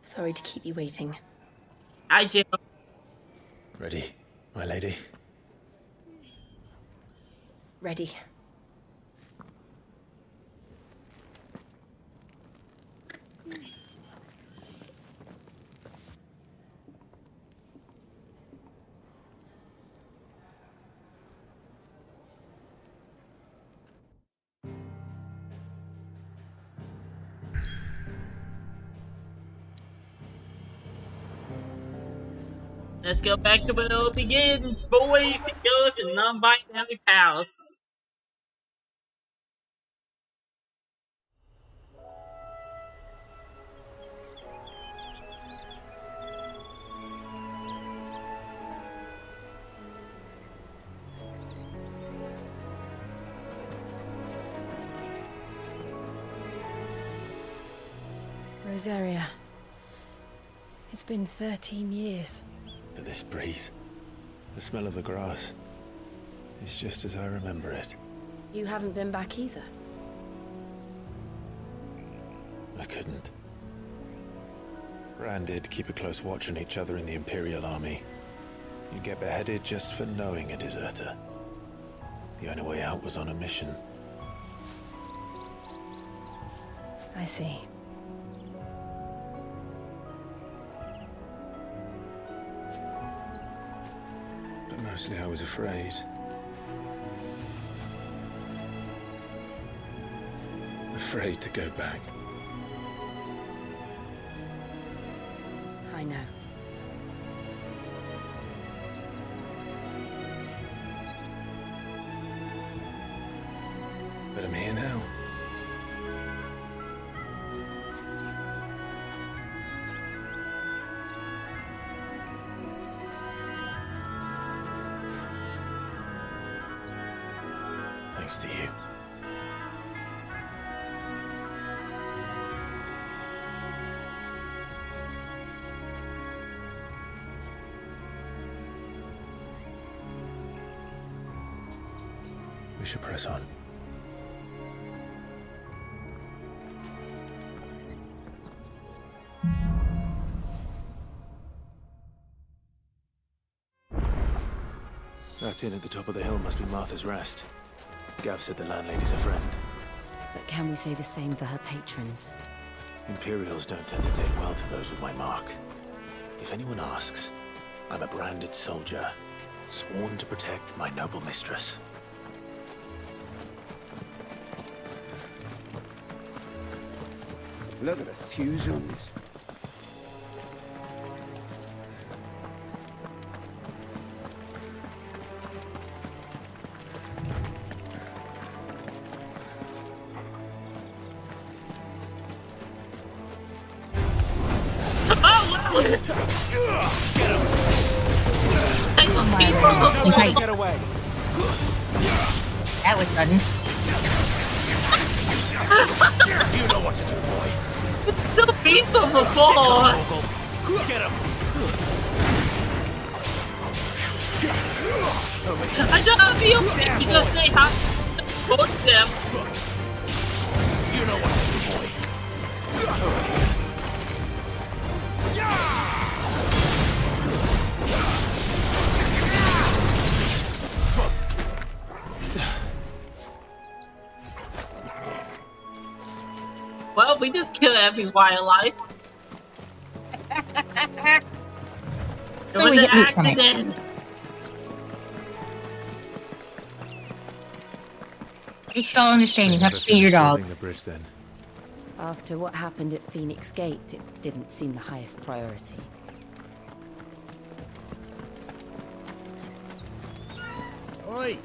Sorry to keep you waiting. I do. Ready, my lady? Ready. Let's go back to where it all begins. Boys and girls and non-binary pals. Rosaria. It's been 13 years. But this breeze, the smell of the grass, it's just as I remember it. You haven't been back either. I couldn't. Rand did keep a close watch on each other in the Imperial Army. You'd get beheaded just for knowing a deserter. The only way out was on a mission. I see. But mostly I was afraid. Afraid to go back. I know. But I'm here now. Thanks to you. We should press on. That inn at the top of the hill must be Martha's Rest. Gav said the landlady's a friend. But can we say the same for her patrons? Imperials don't tend to take well to those with my mark. If anyone asks, I'm a branded soldier, sworn to protect my noble mistress. Look at the fuse on this. Right. Get away. That was sudden. You know what to do, boy. It's so peaceful before. Get him. I don't feel big because they have to push them. You know what to do, boy. Well, we just kill every wildlife. It was an accident. You should all understand. You have to feed your dog. The bridge, then. After what happened at Phoenix Gate, it didn't seem the highest priority. Oi!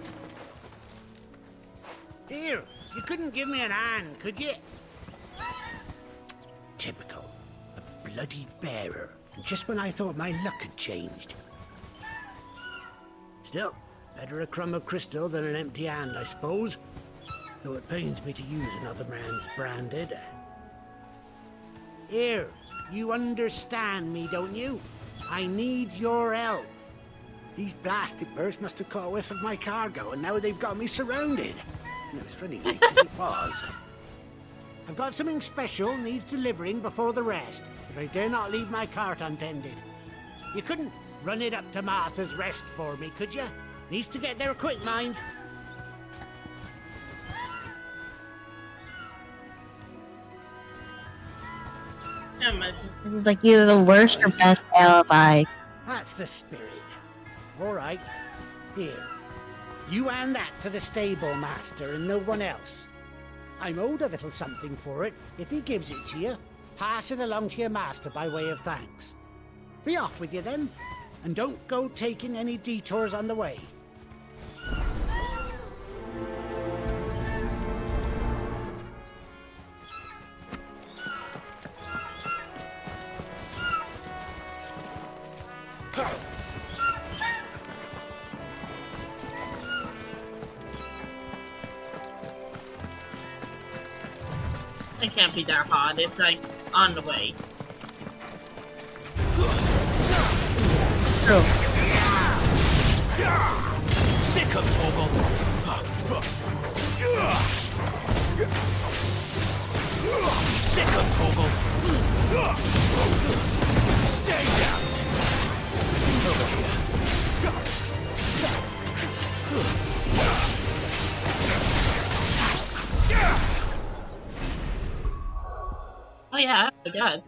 Here, you couldn't give me an hand, could you? Typical. A bloody bearer. Just when I thought my luck had changed. Still, better a crumb of crystal than an empty hand, I suppose. Though it pains me to use another man's branded. Here, you understand me, don't you? I need your help. These blasted birds must have caught a whiff of my cargo, and now they've got me surrounded. And it was funny late as it was. I've got something special needs delivering before the rest, but I dare not leave my cart untended. You couldn't run it up to Martha's Rest for me, could you? Needs to get there quick, mind. This is like either the worst or best alibi. That's the spirit. All right. Here. You hand that to the stable master and no one else. I'm owed a little something for it. If he gives it to you, pass it along to your master by way of thanks. Be off with you then, and don't go taking any detours on the way. It can't be that hard. It's like on the way. True. Sick of Torgal. Sick of Torgal. Stay down. Over here. Oh yeah, I forgot.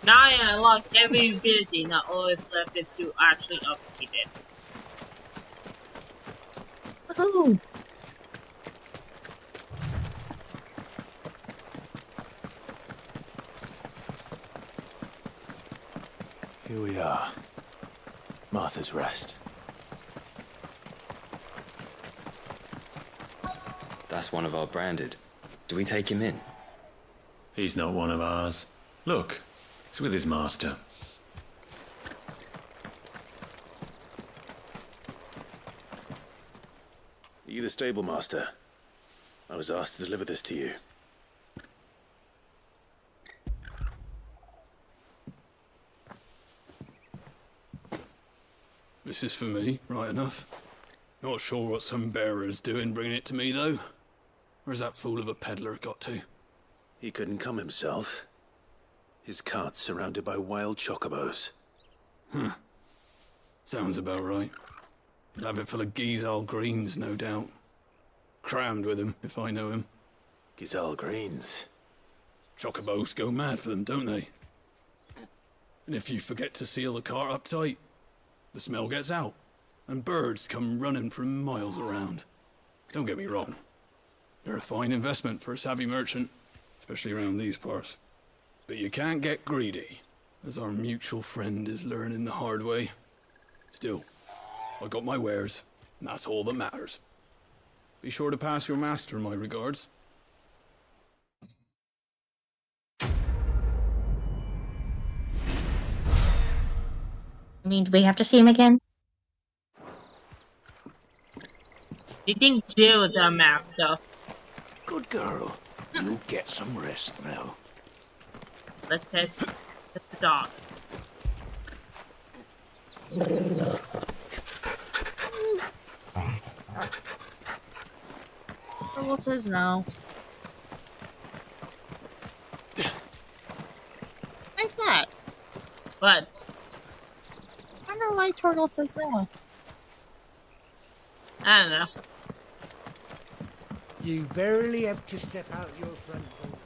Now I unlocked every ability, now all that's left is to actually upgrade it. Woohoo! Here we are. Martha's Rest. That's one of our branded. Do we take him in? He's not one of ours. Look, he's with his master. Are you the stable master? I was asked to deliver this to you. This is for me, right enough. Not sure what some bearer's doing bringing it to me, though. Where's that fool of a peddler got to? He couldn't come himself. His cart's surrounded by wild chocobos. Huh. Sounds about right. He'll have it full of Gizal greens, no doubt. Crammed with him, if I know him. Gizal greens? Chocobos go mad for them, don't they? And if you forget to seal the cart up tight, the smell gets out, and birds come running from miles around. Don't get me wrong. They're a fine investment for a savvy merchant, especially around these parts. But you can't get greedy, as our mutual friend is learning the hard way. Still, I got my wares, and that's all that matters. Be sure to pass your master my regards. I mean, do we have to see him again? You think Jill is on map, though. Good girl. You get some rest now. Let's head to the dog. Turtle says no. Like that. What? I wonder why Turtle says no. I don't know. You barely have to step out your front door.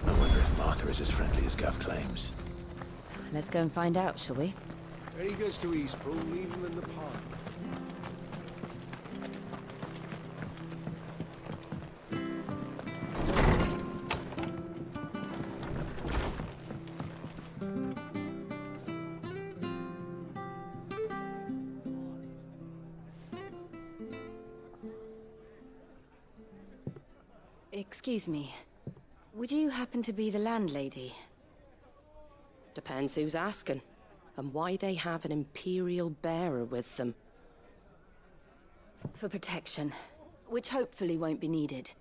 I wonder if Martha is as friendly as Gav claims. Let's go and find out, shall we? When he goes to Eastpool, leave him in the park. Excuse me. Would you happen to be the landlady? Depends who's asking, and why they have an Imperial bearer with them. For protection, which hopefully won't be needed.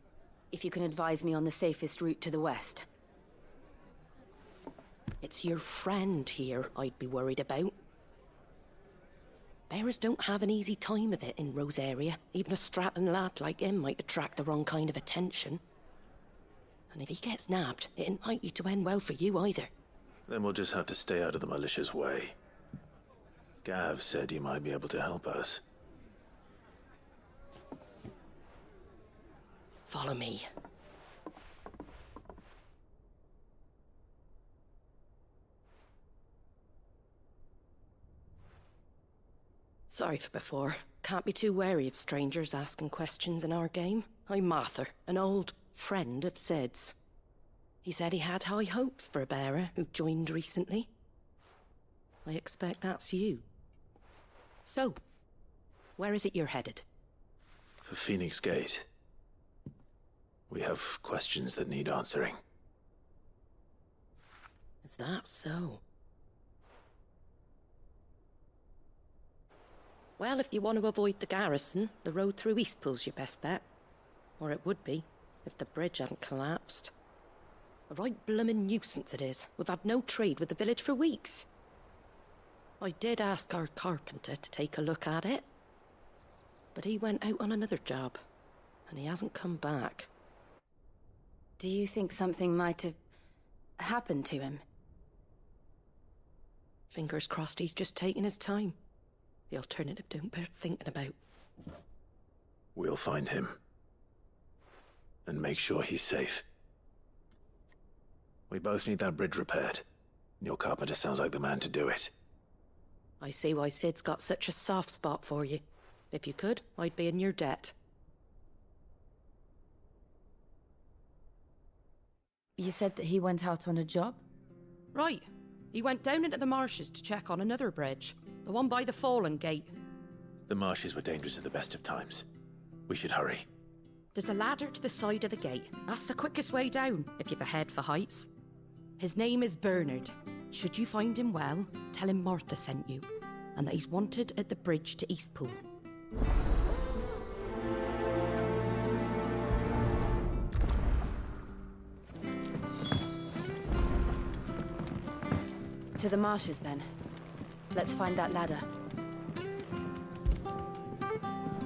If you can advise me on the safest route to the west. It's your friend here I'd be worried about. Bearers don't have an easy time of it in Rosaria. Even a Stratton lad like him might attract the wrong kind of attention. And if he gets nabbed, it ain't likely to end well for you either. Then we'll just have to stay out of the malicious way. Gav said he might be able to help us. Follow me. Sorry for before. Can't be too wary of strangers asking questions in our game. I'm Martha, an old friend of Sid's. He said he had high hopes for a bearer who joined recently. I expect that's you. So, where is it you're headed? For Phoenix Gate. We have questions that need answering. Is that so? Well, if you want to avoid the garrison, the road through Eastpool's your best bet. Or it would be, if the bridge hadn't collapsed. A right bloomin' nuisance it is. We've had no trade with the village for weeks. I did ask our carpenter to take a look at it. But he went out on another job, and he hasn't come back. Do you think something might have happened to him? Fingers crossed he's just taking his time. The alternative don't bear thinking about. We'll find him. And make sure he's safe. We both need that bridge repaired. Your carpenter sounds like the man to do it. I see why Sid's got such a soft spot for you. If you could, I'd be in your debt. You said that he went out on a job? Right. He went down into the marshes to check on another bridge. The one by the Fallen Gate. The marshes were dangerous at the best of times. We should hurry. There's a ladder to the side of the gate. That's the quickest way down, if you've a head for heights. His name is Bernard. Should you find him well, tell him Martha sent you, and that he's wanted at the bridge to Eastpool. To the marshes, then. Let's find that ladder.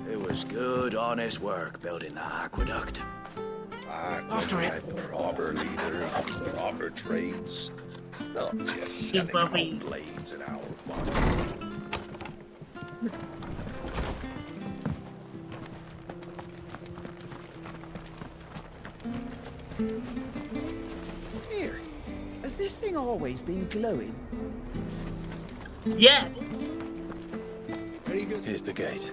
It was good, honest work building the aqueduct. After it. Had proper leaders, proper trades. Not just selling our blades and our bodies. Here, has this thing always been glowing? Yeah. Here's the gate.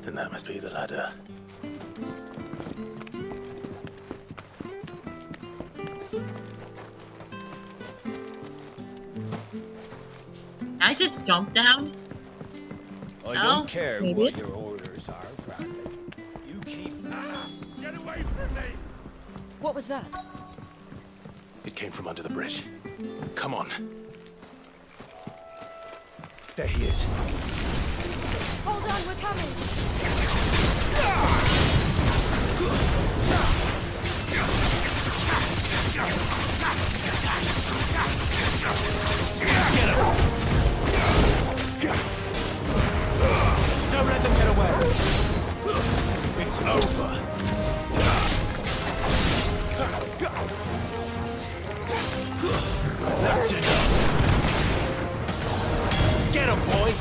And that must be the ladder. I just jumped down? I No? don't care Maybe. what your orders are, Brandon. You keep... Get away from me! What was that? It came from under the bridge. Come on. There he is. Hold on, we're coming! Don't let them get away. It's over. That's enough. Get him, boy.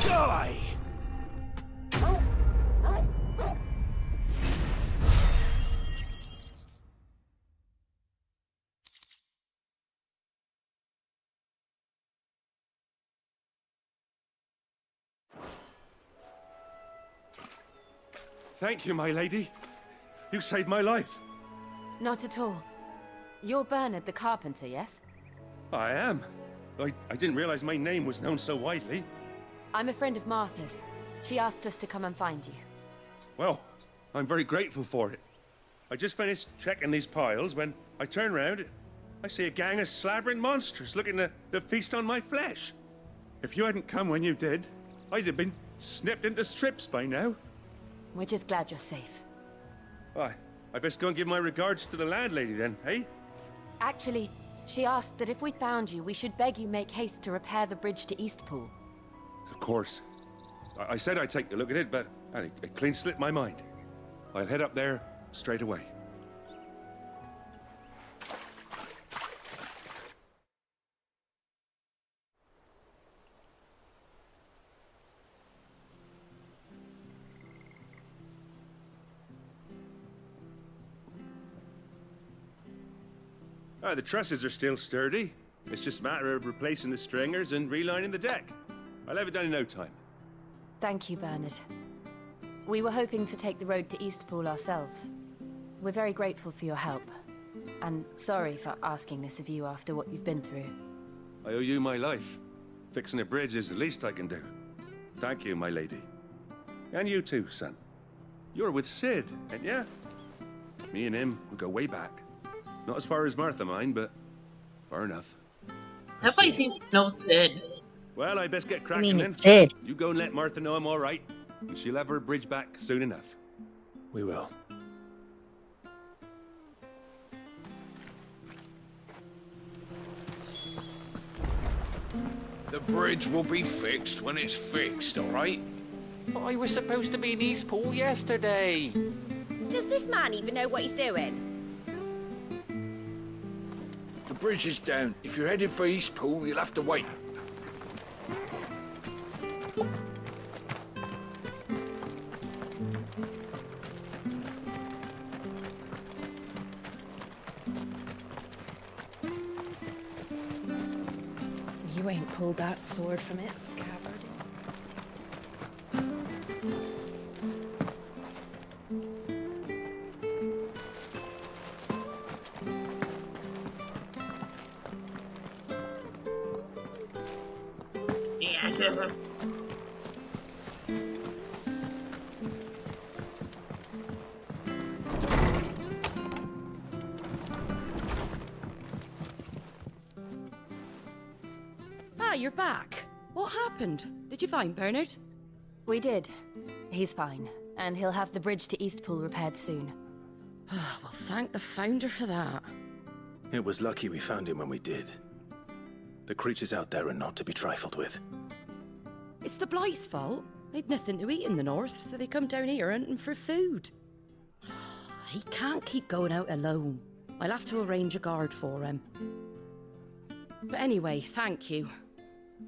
Die. Thank you, my lady. You saved my life. Not at all. You're Bernard the carpenter, yes? I am. I didn't realize my name was known so widely. I'm a friend of Martha's. She asked us to come and find you. Well, I'm very grateful for it. I just finished checking these piles when I turn around. I see a gang of slavering monsters looking to feast on my flesh. If you hadn't come when you did, I'd have been snipped into strips by now. We're just glad you're safe. Why, I best go and give my regards to the landlady then, eh? Actually, she asked that if we found you, we should beg you make haste to repair the bridge to Eastpool. Of course. I said I'd take a look at it, but it clean slipped my mind. I'll head up there straight away. The trusses are still sturdy. It's just a matter of replacing the stringers and relining the deck. I'll have it done in no time. Thank you, Bernard. We were hoping to take the road to Eastpool ourselves. We're very grateful for your help. And sorry for asking this of you after what you've been through. I owe you my life. Fixing a bridge is the least I can do. Thank you, my lady. And you too, son. You're with Sid, ain't ya? Me and him, we go way back. Not as far as Martha, mind, but far enough. Everybody seems to know Sid. Well, I best get cracking then. Sid. You go and let Martha know I'm all right. And she'll have her bridge back soon enough. We will. The bridge will be fixed when it's fixed, all right? But I was supposed to be in Eastpool yesterday. Does this man even know what he's doing? The bridge is down. If you're headed for Eastpool, you'll have to wait. You ain't pulled that sword from its scabbard. Yeah. Ah, you're back. What happened? Did you find Bernard? We did. He's fine, and he'll have the bridge to Eastpool repaired soon. Well, thank the Founder for that. It was lucky we found him when we did. The creatures out there are not to be trifled with. It's the Blight's fault. They'd nothing to eat in the north, so they come down here hunting for food. He can't keep going out alone. I'll have to arrange a guard for him. But anyway, thank you.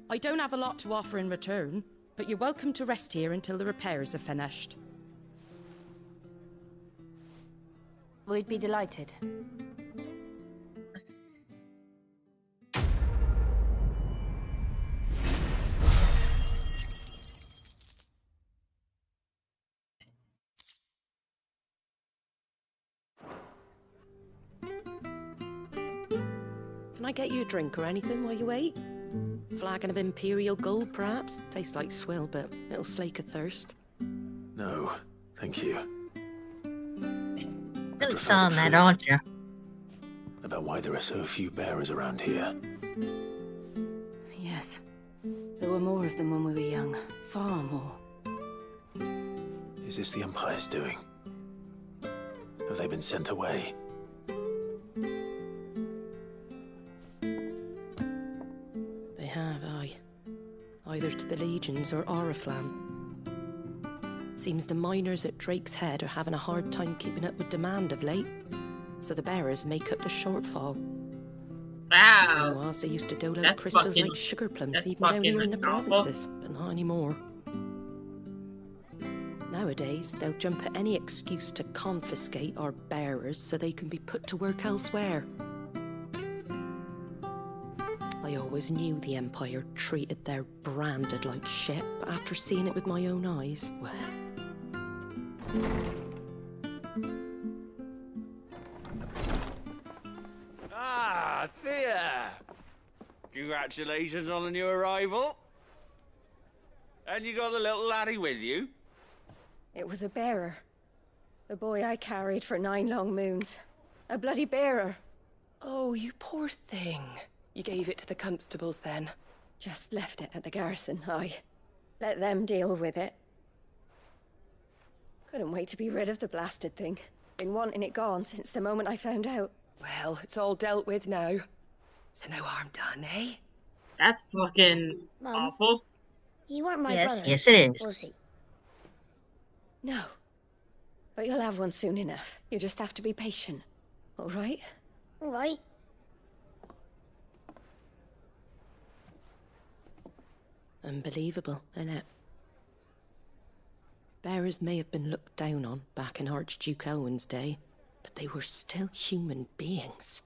I don't have a lot to offer in return, but you're welcome to rest here until the repairs are finished. We'd be delighted. Can I get you a drink or anything while you wait? Flagon of Imperial gold, perhaps? Tastes like swill, but it'll slake a thirst. No, thank you. Really selling that, aren't you? About why there are so few bearers around here. Yes. There were more of them when we were young. Far more. Is this the Empire's doing? Have they been sent away? They have, aye. Either to the Legions or Oriflamme. Seems the miners at Drake's Head are having a hard time keeping up with demand of late, so the bearers make up the shortfall. Wow. Otherwise, they used to dole out crystals like sugar plums even down here in the provinces, but not anymore. Nowadays, they'll jump at any excuse to confiscate our bearers so they can be put to work elsewhere. I always knew the Empire treated their branded like shit, but after seeing it with my own eyes, well... Ah, Thea! Congratulations on the new arrival. And you got the little laddie with you? It was a bearer. The boy I carried for 9 long moons. A bloody bearer. Oh, you poor thing. You gave it to the constables then? Just left it at the garrison, aye. Let them deal with it. Couldn't wait to be rid of the blasted thing. Been wanting it gone since the moment I found out. Well, it's all dealt with now. So no harm done, eh? That's fucking awful. You weren't my brother. Yes, it is. Was he? No. But you'll have one soon enough. You just have to be patient. All right? All right. Unbelievable, innit? Bearers may have been looked down on back in Archduke Elwin's day, but they were still human beings.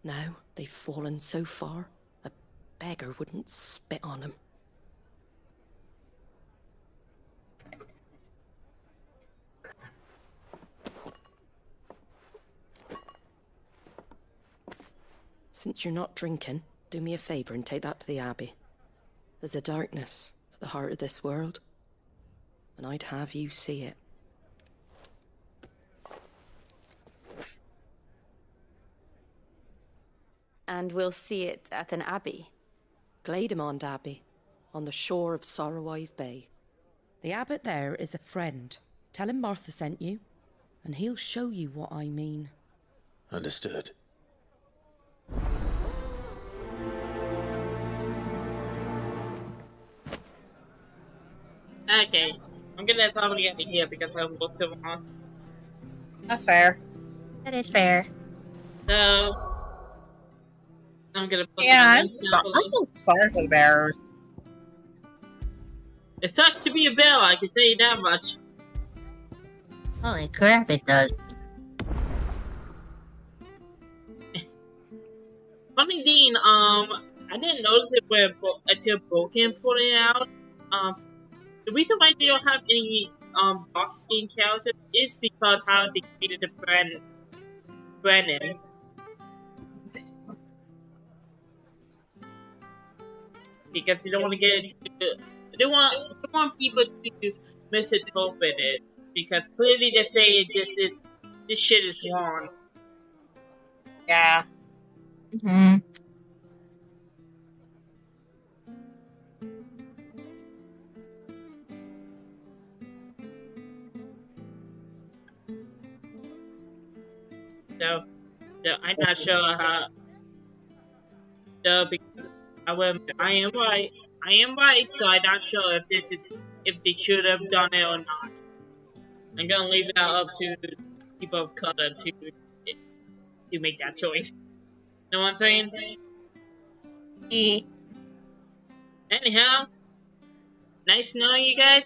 Now they've fallen so far, a beggar wouldn't spit on them. Since you're not drinking, do me a favour and take that to the Abbey. There's a darkness at the heart of this world, and I'd have you see it. And we'll see it at an abbey? Glademond Abbey, on the shore of Sorrowwise Bay. The abbot there is a friend. Tell him Martha sent you, and he'll show you what I mean. Understood. Okay, I'm gonna probably get here because I walked so long. That's fair. That is fair. So, I'm gonna put I feel sorry for the bearers. It sucks to be a bear, I can tell you that much. Holy crap, it does. Funny thing, I didn't notice it when until Broken put it out. The reason why they don't have any dark skin characters is because how they created the Brennan. Because they don't want to get into they want people to misinterpret it. Because clearly they're saying this shit is wrong. Yeah. Mm-hmm. So I'm not sure how. Because I am right. I am right. So I'm not sure if they should have done it or not. I'm gonna leave that up to people of color to make that choice. Know what I'm saying? Anyhow, nice knowing you guys.